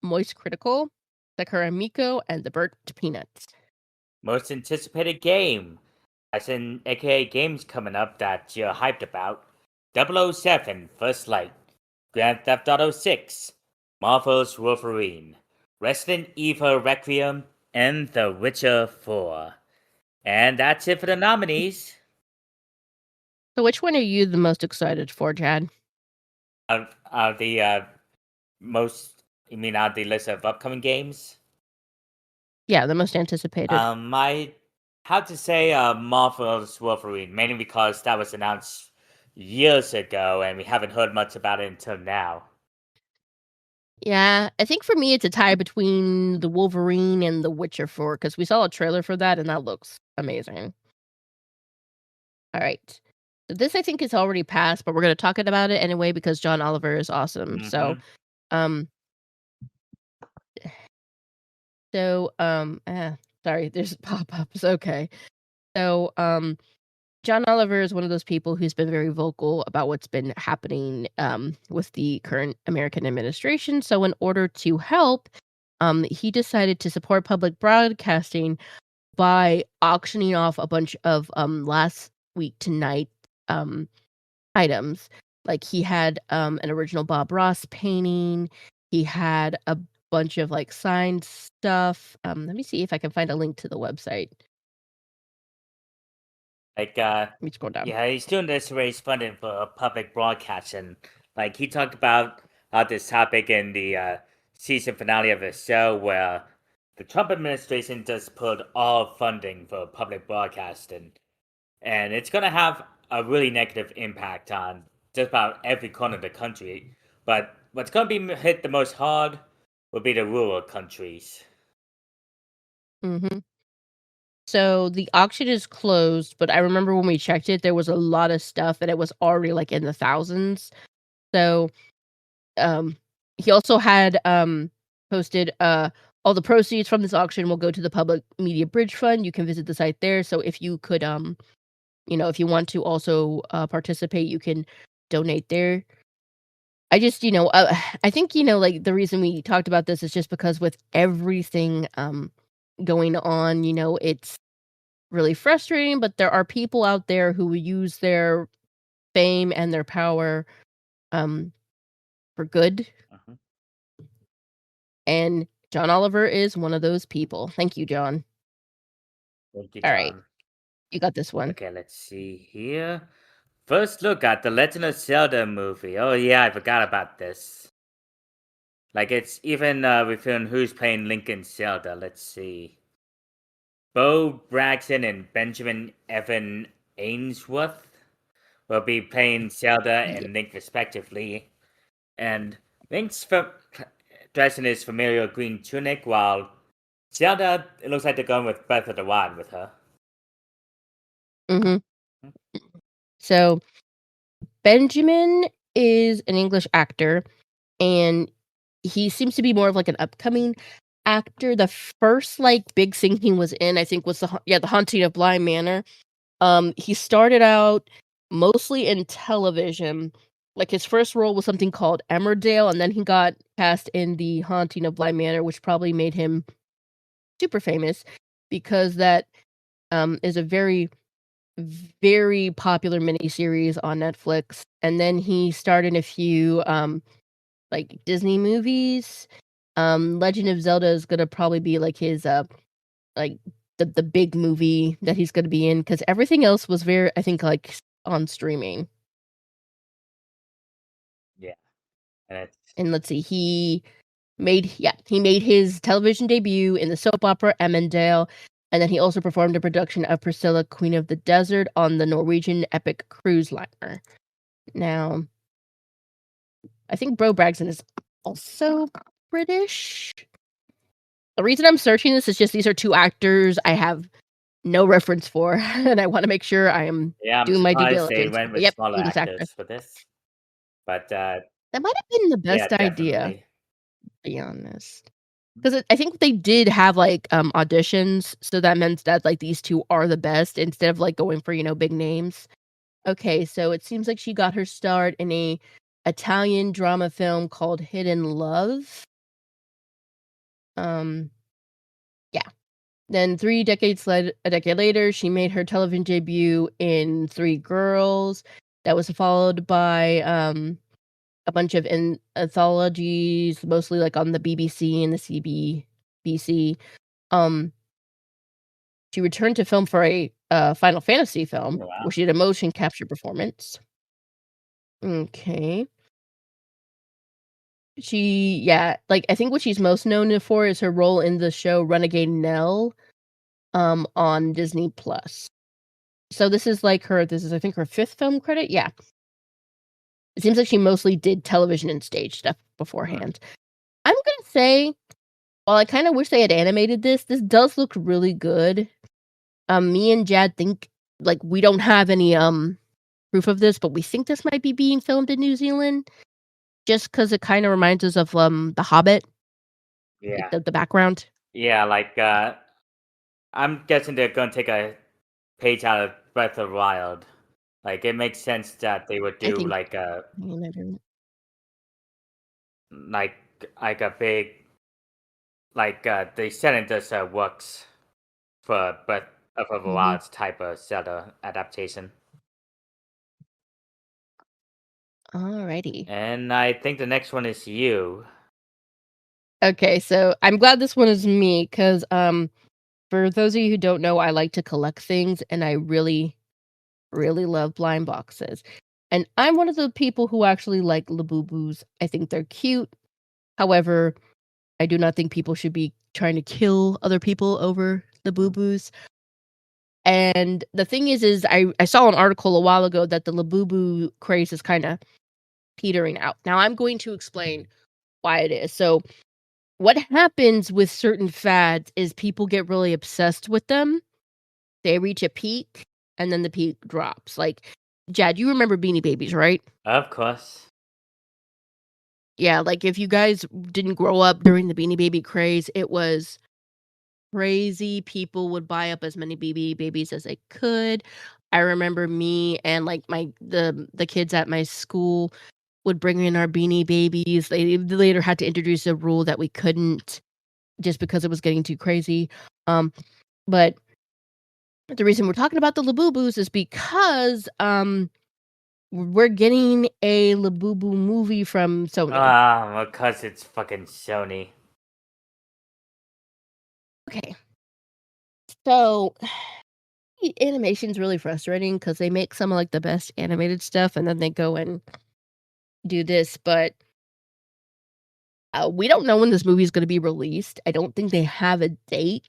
Moist Critical, Sakura Miko, and the Burnt Peanuts. Most anticipated game, as in aka games coming up that you're hyped about: 007 First Light, Grand Theft Auto 6, Marvel's Wolverine, Resident Evil Requiem, and The Witcher 4. And that's it for the nominees. So which one are you the most excited for, Chad? Out of the most, you mean out of the list of upcoming games? Yeah, the most anticipated. I have to say Marvel's Wolverine, mainly because that was announced years ago and we haven't heard much about it until now. Yeah, I think for me it's a tie between the Wolverine and The Witcher 4 because we saw a trailer for that and that looks amazing. All right. So this I think is already passed, but we're going to talk about it anyway because John Oliver is awesome. So, Mhm. um, sorry, there's pop-ups. Okay. So, John Oliver is one of those people who's been very vocal about what's been happening with the current American administration. So, in order to help, he decided to support public broadcasting by auctioning off a bunch of last week tonight items. Like he had an original Bob Ross painting. He had a bunch of like signed stuff. Let me see if I can find a link to the website. Like, Let me scroll down. yeah, he's doing this to raise funding for public broadcasting. Like, he talked about this topic in the season finale of the show where the Trump administration just pulled all funding for public broadcasting, and it's going to have a really negative impact on just about every corner of the country. But what's going to be hit the most hard will be the rural countries. Mhm. So the auction is closed, but I remember when we checked it, there was a lot of stuff and it was already like in the thousands. So um he also had posted all the proceeds from this auction will go to the Public Media Bridge Fund. You can visit the site there. So if you could if you want to also participate, you can donate there. I just, I think, like the reason we talked about this is just because with everything going on, it's really frustrating, but there are people out there who will use their fame and their power um for good, Mhm. and John Oliver is one of those people. Thank you, John. Thank you, All right, John. you got this one. Okay, let's see here. First look at the Legend of Zelda movie. Oh yeah, I forgot about this. Like it's even revealing who's playing Lincoln Zelda. Let's see. Bo Braxton and Benjamin Evan Ainsworth will be playing Zelda Yeah. and Link respectively. And Link's dressed in his familiar green tunic, while Zelda, it looks like they're going with Breath of the Wild with her. Mhm. So Benjamin is an English actor, and he seems to be more of like an upcoming actor. The first like big thing he was in, I think, was the Haunting of Bly Manor. He started out mostly in television. Like his first role was something called Emmerdale, and then he got cast in The Haunting of Bly Manor, which probably made him super famous because that is a very, very popular miniseries on Netflix. And then he starred in a few like Disney movies. Legend of Zelda is gonna probably be like his like the big movie that he's gonna be in, because everything else was very, I think, like, on streaming. Yeah, and it's And let's see, he made his television debut in the soap opera Emmendale, and then he also performed a production of Priscilla, Queen of the Desert on the Norwegian epic cruise liner. Now, I think Bro Bragson is also British. The reason I'm searching this is just these are 2 actors I have no reference for, and I wanna make sure I am yeah, I'm doing my due surprised they diligence. went But with yep, smaller English actor. actors for this. But That might have been the yeah, best idea, definitely. to be honest. 'Cause I think they did have, like, auditions, so that meant that, like, these 2 are the best instead of, like, going for, big names. Okay, so it seems like she got her start in a Italian drama film called Hidden Love. Um, yeah. Then 3 decades a decade later, she made her television debut in Three Girls. That was followed by, a bunch of anthologies, mostly, like, on the BBC and the CBBC. Um, she returned to film for a, Final Fantasy film, Oh, where wow. she did a motion capture performance. Okay. Like, I think what she's most known for is her role in the show Renegade Nell, on Disney Plus. So this is, I think, her 5th film credit? Yeah. It seems like she mostly did television and stage stuff Hmm. beforehand. I'm gonna say, while I kinda wish they had animated this does look really good. Me and Jad think like, we don't have any, proof of this, but we think this might be being filmed in New Zealand just 'cause it kinda reminds us of, The Hobbit, like, Yeah, the background. yeah. Like I'm guessing they're gonna take a page out of Breath of the Wild. Like it makes sense that they would I do think like a you never like like a big like they set in this works for Breath of the Mhm. Wild's type of Zelda adaptation. Alrighty. And I think the next one is you. Okay, so I'm glad this one is me 'cause, for those of you who don't know, I like to collect things, and I really, really love blind boxes. And I'm one of the people who actually like Labubus. I think they're cute. However, I do not think people should be trying to kill other people over the boo-boos. And the thing is I saw an article a while ago that the Labubu craze is kinda petering out. Now I'm going to explain why it is. So, what happens with certain fads is people get really obsessed with them. They reach a peak, and then the peak drops. Like, Jad, you remember Beanie Babies, right? Of course. Yeah, like, if you guys didn't grow up during the Beanie Baby craze, it was crazy. People would buy up as many Beanie Babies as they could. I remember me and, like, the kids at my school would bring in our Beanie Babies. They later had to introduce a rule that we couldn't just because it was getting too crazy. But the reason we're talking about the Labubus is because, we're getting a Labubu movie from Sony. Ah, because it's fucking Sony. Okay. So, animation's really frustrating because they make some of, like, the best animated stuff, and then they go and do this, but, we don't know when this movie is gonna be released. I don't think they have a date.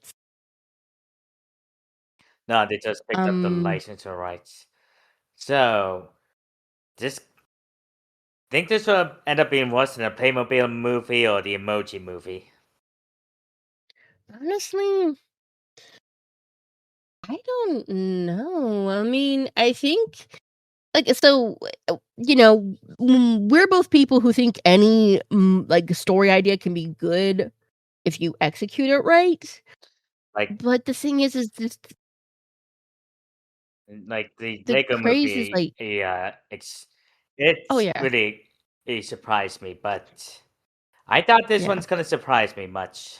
No, they just picked up the Um, licensing rights. So, this think this will end up being worse than the Playmobil movie or the Emoji movie. honestly, I don't know. I mean, I think like, so, we're both people who think any, like, story idea can be good if you execute it right, Like but the thing is just like the the Lego craze is movie, like yeah, oh, it's yeah. really it surprised me, but I thought this Yeah. one's gonna surprise me much.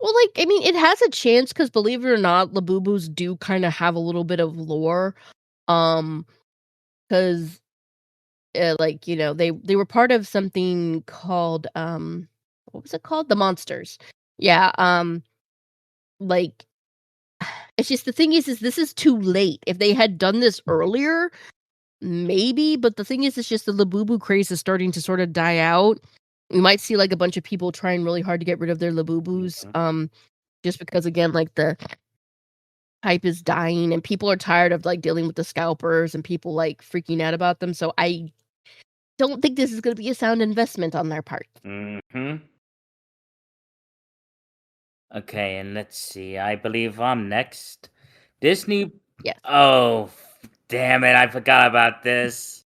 Well, like, I mean, it has a chance because believe it or not, Labubus do kinda have a little bit of lore, um, 'cause, like, they were part of something called, what was it called? The Monsters. Yeah, like it's just the thing is this is too late. If they had done this earlier, maybe, but the thing is it's just the Labubu craze is starting to sort of die out. We might see, like, a bunch of people trying really hard to get rid of their Labubus, Mhm. just because, again, like, the hype is dying and people are tired of, like, dealing with the scalpers and people, like, freaking out about them, so I don't think this is gonna be a sound investment on their part. Mhm. Okay, and let's see. I believe I'm next. Disney. Yes. Oh, damn it! I forgot about this.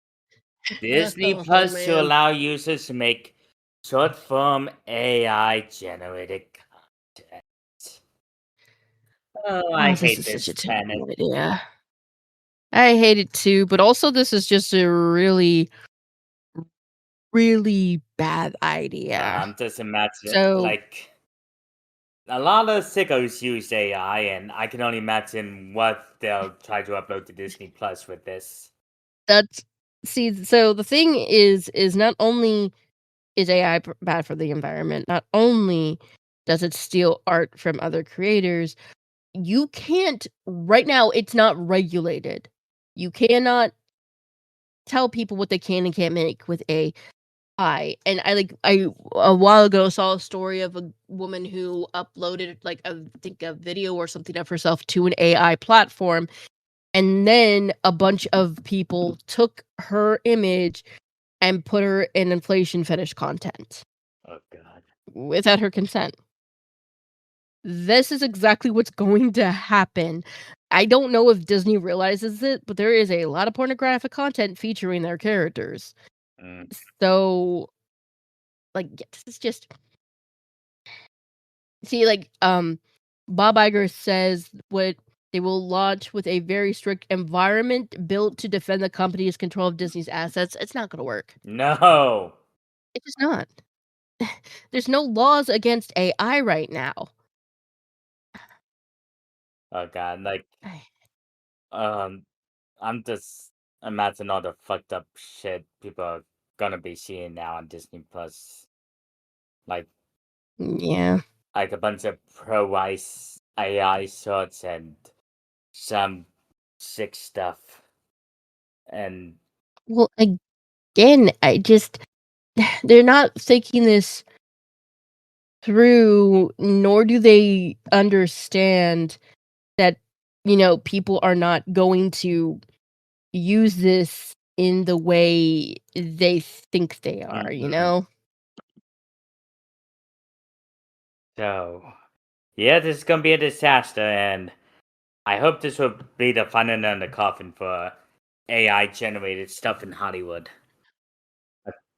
Disney Oh, Plus to man. allow users to make short form AI generated content. Oh, Oh, I this hate is such this a tenant. terrible idea. I hate it too, but also this is just a really, really bad idea. I'm just imagining So like a lot of sickos use AI, and I can only imagine what they'll try to upload to Disney Plus with this. that's so the thing is not only is AI bad for the environment, not only does it steal art from other creators, you can't right now it's not regulated. You cannot tell people what they can and can't make with AI. And I a while ago saw a story of a woman who uploaded like I think a video or something of herself to an AI platform. And then a bunch of people took her image and put her in inflation fetish content Oh god. without her consent. This is exactly what's going to happen. I don't know if Disney realizes it, but there is a lot of pornographic content featuring their characters. Mm. So, like, yeah, this is just see, like, Bob Iger says what they will launch with a very strict environment built to defend the company's control of Disney's assets. It's not gonna work. No. It's just not. There's no laws against AI right now. Oh god. Like, I um, I'm just imagining all the fucked up shit people are gonna be seeing now on Disney Plus. Like, yeah. like a bunch of pro ice AI shots and some sick stuff. And Well, again, I just they're not taking this. through, nor do they understand that, people are not going to use this in the way they think they are, you Mhm. know? So, yeah, this is gonna be a disaster, and I hope this will be the final nail in the coffin for AI generated stuff in Hollywood.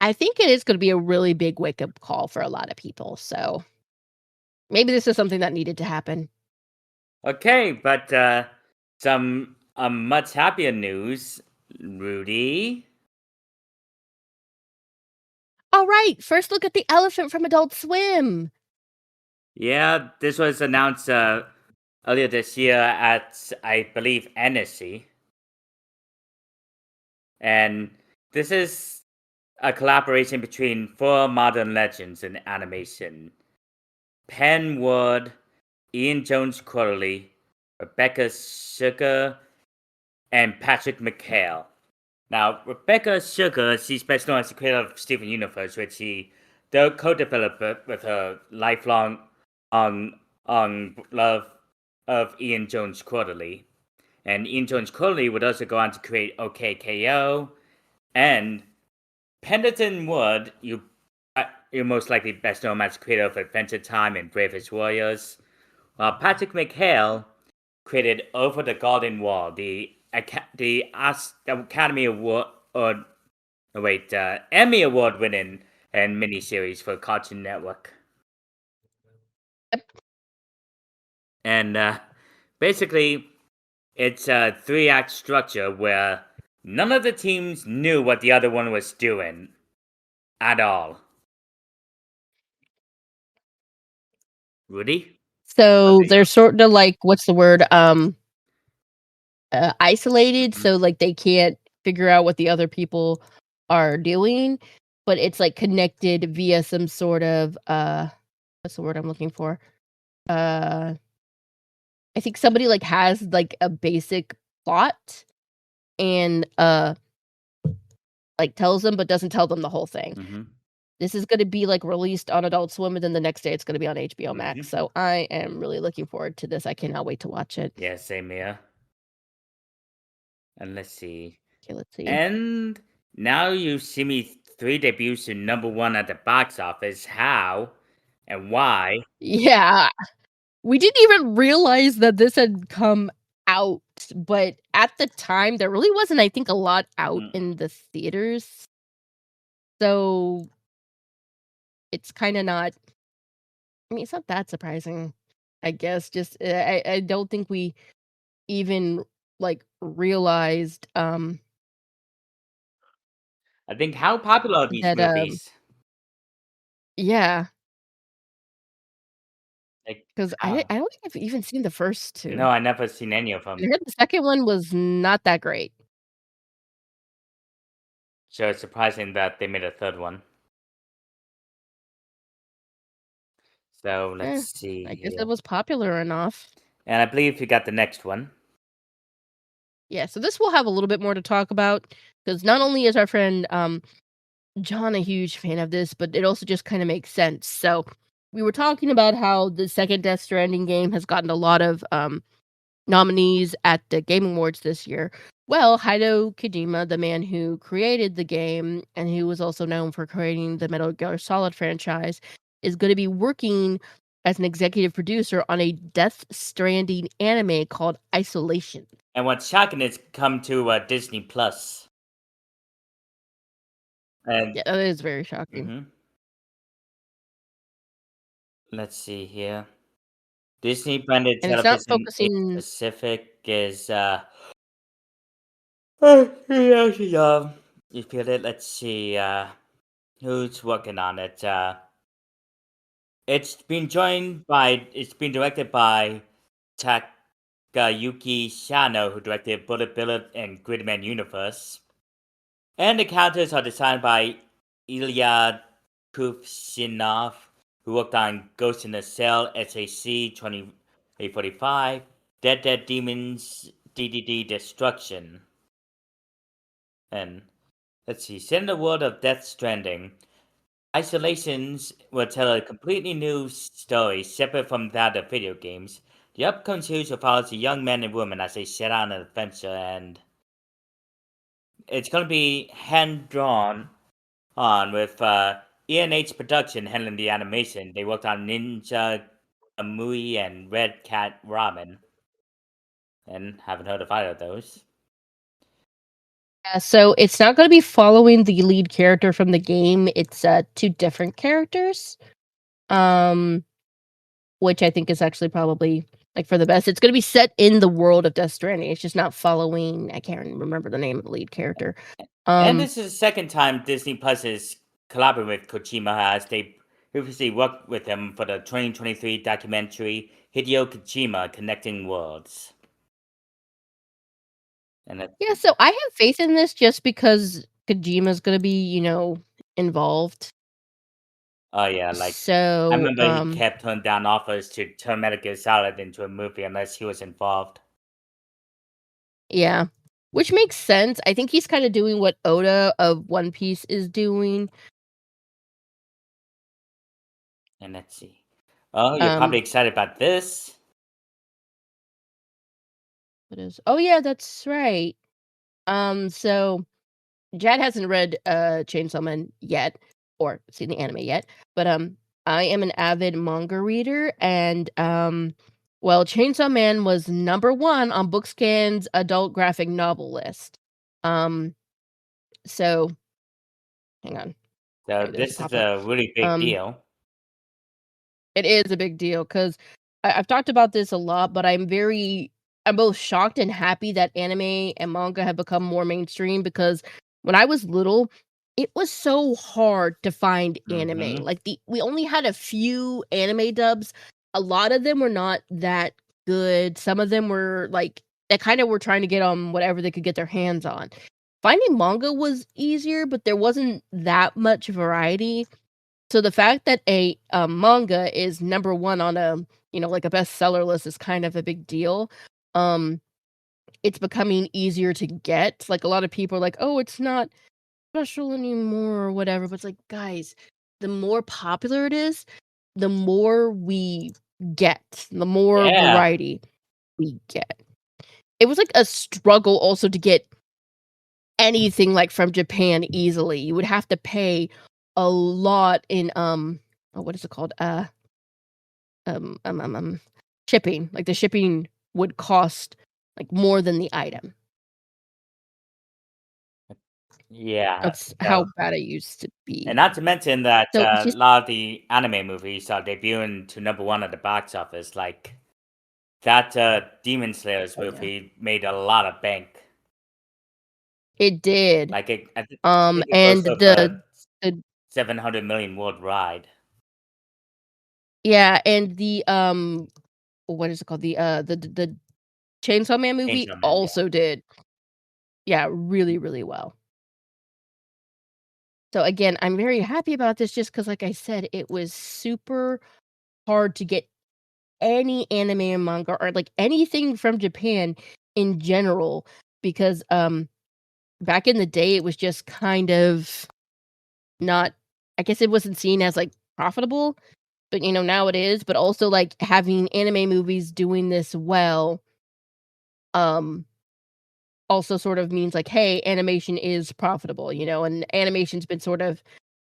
I think it is gonna be a really big wake-up call for a lot of people, so maybe this is something that needed to happen. Okay, but some much happier news, Rudy. Alright, first look at the elephant from Adult Swim. Yeah, this was announced earlier this year at, I believe, NSC, and this is a collaboration between four modern legends in animation: Penn Ward, Ian Jones Quarterly, Rebecca Sugar, and Patrick McHale. Now, Rebecca Sugar, she's best known as the creator of Steven Universe, which she co-developed with her lifelong love of Ian Jones Quarterly. And Ian Jones Quarterly would also go on to create OKKO, and Pendleton Wood, you're most likely best known as creator of Adventure Time and Bravest Warriors. While Patrick McHale created Over the Golden Wall, the Academy Award, or no, wait, Emmy Award winning and miniseries for Cartoon Network. And basically, it's a three-act structure where none of the teams knew what the other one was doing at all. Rudy? So, Okay. they're sorta like, what's the word? Isolated, Mhm. so, like, they can't figure out what the other people are doing, but it's, like, connected via some sort of, what's the word I'm looking for? Uh, I think somebody, like, has, like, a basic plot and, like, tells them but doesn't tell them the whole thing. Mhm. This is gonna be, like, released on Adult Swim, and then the next day it's gonna be on HBO Max, Mhm. so I am really looking forward to this. I cannot wait to watch it. Yeah, same here. And let's see. Okay, let's see. And now you see me three debuts to number one at the box office. How and why? Yeah. We didn't even realize that this had come out, but at the time, there really wasn't, I think, a lot out Mm. in the theaters, so it's kinda not, I mean, it's not that surprising, I guess, just, I don't think we even, like, realized, I think how popular are these that, movies? yeah, Like 'cause how? I don't think I've even seen the first No, 2. I never seen any of them. I heard the second one was not that great. So it's surprising that they made a third one. So let's Eh, see I guess here. it was popular enough. And I believe you got the next one. Yeah, so this will have a little bit more to talk about because not only is our friend John a huge fan of this, but it also just kind of makes sense. So we were talking about how the second Death Stranding game has gotten a lot of nominees at the Game Awards this year. Well, Hideo Kojima, the man who created the game and who was also known for creating the Metal Gear Solid franchise, is going to be working as an executive producer on a Death Stranding anime called Isolation. And what's shocking is come to Disney Plus. And Yeah, that is very shocking. mhm. Let's see here. Disney branded And it's not television Asia focusing. Pacific is you feel it. Let's see who's working on it. It's been directed by Takayuki Shano, who directed Bullet Billet and Gridman Universe. And the characters are designed by Ilya Kuvsinov, who worked on Ghost in the Cell, SAC 2845, Dead Dead Demons, DDD Destruction. And let's see, set in the world of Death Stranding, Isolations will tell a completely new story separate from that of video games. The upcoming series will follow a young man and woman as they set out on an adventure, and it's going to be hand drawn on with E&H Production handling the animation. They worked on Ninja Kamui and Red Cat Ramen, and haven't heard of either of those. Yeah, so it's not going to be following the lead character from the game. It's two different characters, which I think is actually probably like for the best. It's going to be set in the world of Death Stranding. It's just not following. I can't remember the name of the lead character. And this is the second time Disney Plus is collaborating with Kojima, as they previously worked with him for the 2023 documentary Hideo Kojima Connecting Worlds. And Yeah, so I have faith in this just because Kojima's going to be, involved. oh yeah, like I So, remember he kept turning down offers to turn Metal Gear Solid into a movie unless he was involved. yeah, which makes sense. I think he's kind of doing what Oda of One Piece is doing. And let's see. Oh, you're Um, probably excited about this. oh yeah, that's right. So Jad hasn't read Chainsaw Man yet or seen the anime yet, but I am an avid manga reader, and well, Chainsaw Man was #1 on Bookscan's adult graphic novel list. So hang on. So Sorry, there's a this is pop-up. a really big Um, deal. it is a big deal because I've talked about this a lot, but I'm both shocked and happy that anime and manga have become more mainstream because when I was little, it was so hard to find anime. Mm-hmm. Like we only had a few anime dubs. A lot of them were not that good. Some of them were like they kind of were trying to get on whatever they could get their hands on. Finding manga was easier, but there wasn't that much variety. So the fact that a manga is #1 on a, like a bestseller list is kind of a big deal. Um, it's becoming easier to get. Like a lot of people are like, "Oh, it's not special anymore," or whatever. But it's like, guys, the more popular it is, the more we get, the more Yeah. variety we get. It was like a struggle also to get anything like from Japan easily. You would have to pay a lot in oh, what is it called? Um, um, um, um, shipping. Like the shipping would cost like more than the item. Yeah. That's So, how bad it used to be. and not to mention that So it's a just lot of the anime movies are debuting to #1 at the box office. Like that Demon Slayer's oh yeah, movie made a lot of bank. it did. Like I think it And goes over the 700 million worldwide. yeah, and the what is it called? The Chainsaw Man movie Chainsaw Man, yeah. also did, yeah, really, really well. So again, I'm very happy about this just because, like I said, it was super hard to get any anime and manga or like anything from Japan in general because back in the day it was just kind of not, I guess it wasn't seen as like profitable, but now it is, but also like having anime movies doing this well um also sort of means like, hey, animation is profitable, and animation's been sort of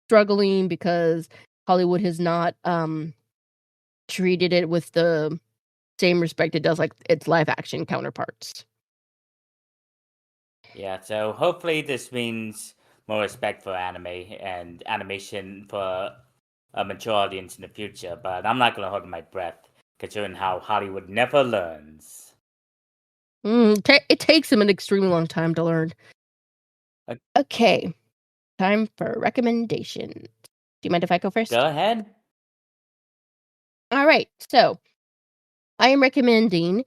struggling because Hollywood has not treated it with the same respect it does like its live action counterparts. Yeah, so hopefully this means more respect for anime and animation for a mature audience in the future, but I'm not gonna hold my breath, considering how Hollywood never learns. It takes him an extremely long time to learn. Uh, Okay, time for recommendations. Do you mind if I go first? Go ahead. All right, so I am recommending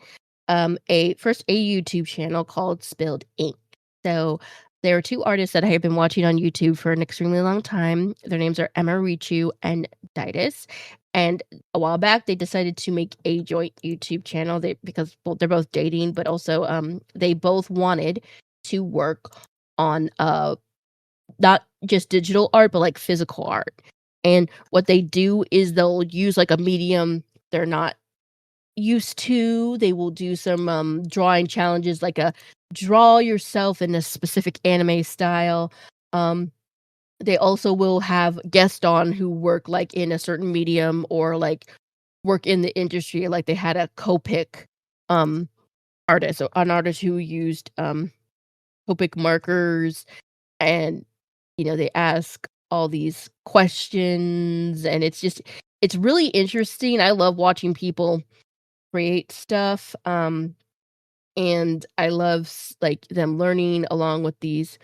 a YouTube channel called Spilled Ink. So there are two artists that I have been watching on YouTube for an extremely long time. Their names are Emma Richu and Ditus. And a while back, they decided to make a joint YouTube channel. Because well, they're both dating, but also they both wanted to work on not just digital art, but like physical art. And what they do is they'll use like a medium they're not used to. They will do some drawing challenges, like a draw yourself in a specific anime style. Um, they also will have guests on who work like in a certain medium or like work in the industry. Like they had a Copic um artist, so an artist who used Copic markers, and they ask all these questions, and it's really interesting. I love watching people create stuff, and I love like them learning along with these,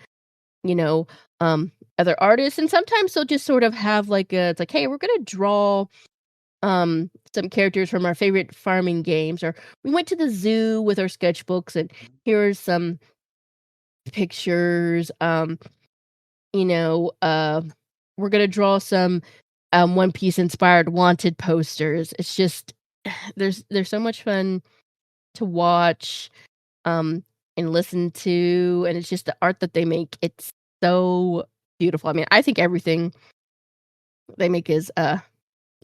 you know, um, other artists. And sometimes they'll just sort of have like it's like, hey, we're gonna draw some characters from our favorite farming games, or we went to the zoo with our sketchbooks, and here's some pictures. You know, uh, we're gonna draw some One Piece inspired wanted posters. It's just there's so much fun to watch, um, and listen to, and it's just the art that they make. It's so beautiful. I mean, I think everything they make is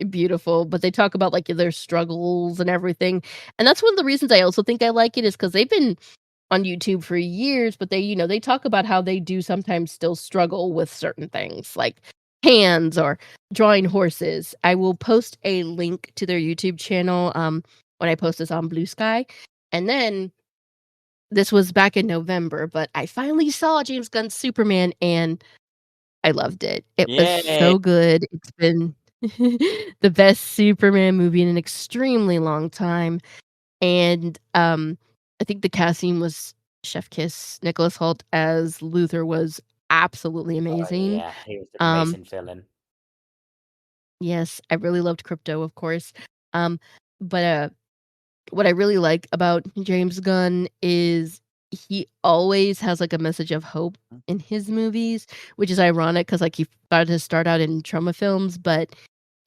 beautiful, but they talk about like their struggles and everything. And that's one of the reasons I also think I like it, is because they've been on YouTube for years, but they talk about how they do sometimes still struggle with certain things like hands or drawing horses. I will post a link to their YouTube channel when I post this on Blue Sky. And then this was back in November, but I finally saw James Gunn's Superman and I loved it. It was Yay! so good. It's been the best Superman movie in an extremely long time. And, I think the casting was chef kiss. Nicholas Hoult as Luther was absolutely Oh amazing. yeah, he was an Um, amazing villain. yes, I really loved Crypto, of course. Um, but, what I really like about James Gunn is he always has, like, a message of hope in his movies, which is ironic because like, he got to start out in trauma films, but,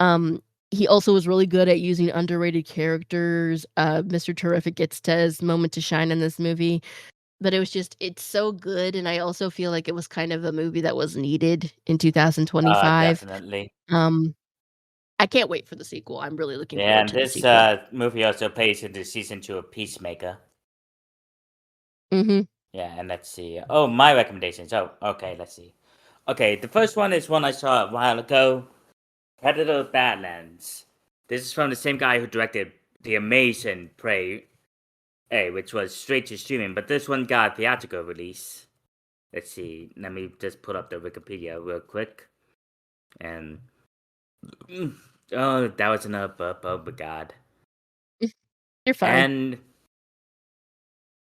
um, he also was really good at using underrated characters. Mr. Terrific gets to his moment to shine in this movie, but it's so good, and I also feel like it was kind of a movie that was needed in 2025. Definitely. Um, I can't wait for the sequel. I'm really looking Yeah, forward and to the this sequel. movie also plays into season 2 of Peacemaker. Mhm. Yeah, and let's see. Oh, my recommendations. Oh, okay, let's see. Okay, the first one is one I saw a while ago, Predator Badlands. This is from the same guy who directed the amazing Prey, which was straight to streaming, but this one got a theatrical release. Let's see. Let me just put up the Wikipedia real quick. And oh, that was enough. Oh my god. You're fine. And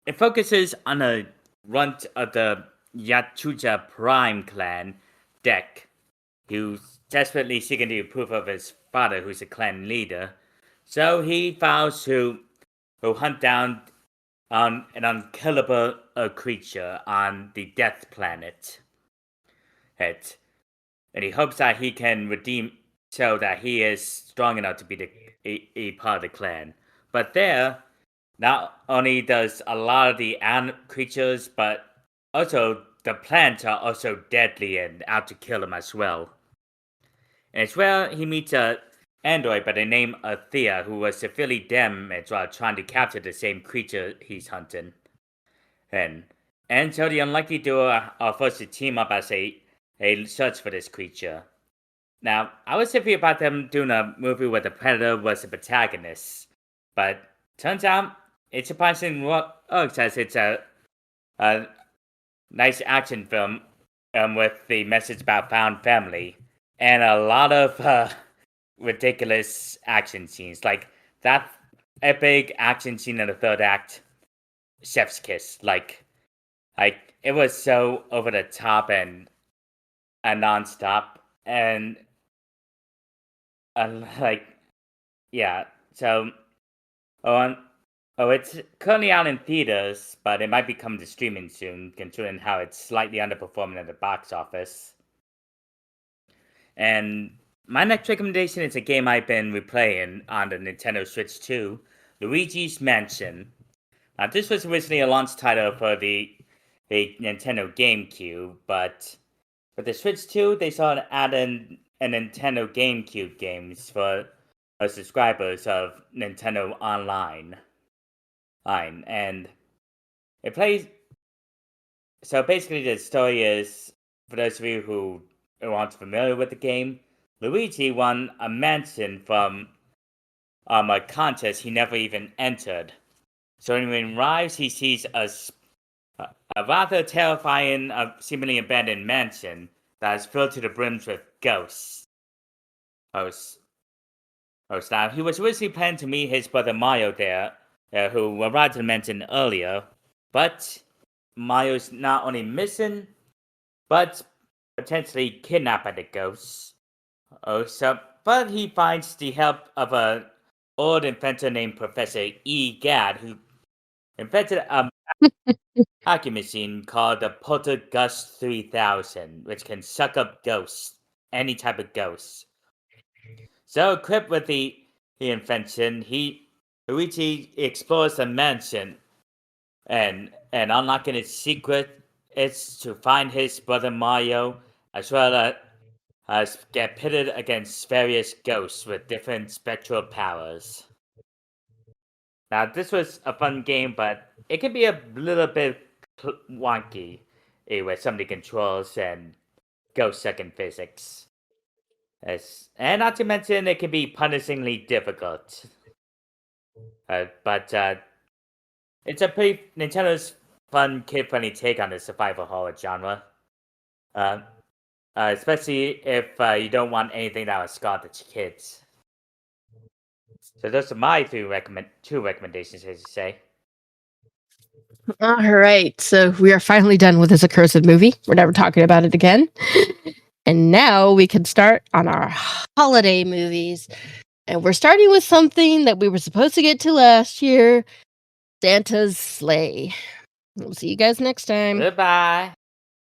it focuses on a runt of the Yakuza Prime clan, Dek, who's desperately seeking the approval of his father, who's a clan leader. So he vows to hunt down on an unkillable creature on the Death Planet. It, and he hopes that he can redeem, so that he is strong enough to be a part of the clan. But there, not only does a lot of the creatures, but also the plants are also deadly and out to kill him as well. And it's where he meets a android by the name of Thea, who was severely damaged while trying to capture the same creature he's hunting. And and so the unlikely duo are forced to team up as a search for this creature. Now, I was iffy about them doing a movie where the Predator was the protagonist, but turns out it's surprisingly works, as it's a nice action film with the message about found family and a lot of ridiculous action scenes, like that epic action scene in the third act, Chef's Kiss. Like it was so over the top and nonstop, and like yeah. So oh, it's currently out in theaters, but it might be coming to streaming soon, considering how it's slightly underperforming at the box office. And my next recommendation is a game I've been replaying on the Nintendo Switch 2, Luigi's Mansion. Now, this was originally a launch title for the Nintendo GameCube, but With the Switch 2, they started adding a Nintendo GameCube games for subscribers of Nintendo Online. And it plays. So basically, the story is, for those of you who aren't familiar with the game, Luigi won a mansion from a contest he never even entered. So when he arrives, he sees a rather terrifying, seemingly abandoned mansion that is filled to the brims with ghosts. Now he was originally planning to meet his brother Mario there, who arrived to the mansion earlier, but Mario's not only missing, but potentially kidnapped by the ghosts. But he finds the help of an old inventor named Professor E. Gadd, who invented a hockey machine called the Poltergust 3000, which can suck up ghosts, any type of ghosts. So, equipped with the invention, Luigi explores the mansion, and unlocking its secret is to find his brother Mario, as well as get pitted against various ghosts with different spectral powers. Now, this was a fun game, but it can be a little bit wonky with some of the controls and ghost-sucking physics. And not to mention, it can be punishingly difficult. But it's a pretty Nintendo's fun, kid-friendly take on the survival horror genre. Especially if you don't want anything that will scar the kids. So those are my two recommendations, as you say. All right, so we are finally done with this accursed movie. We're never talking about it again. And now we can start on our holiday movies. And we're starting with something that we were supposed to get to last year, Santa's Sleigh. We'll see you guys next time. Goodbye.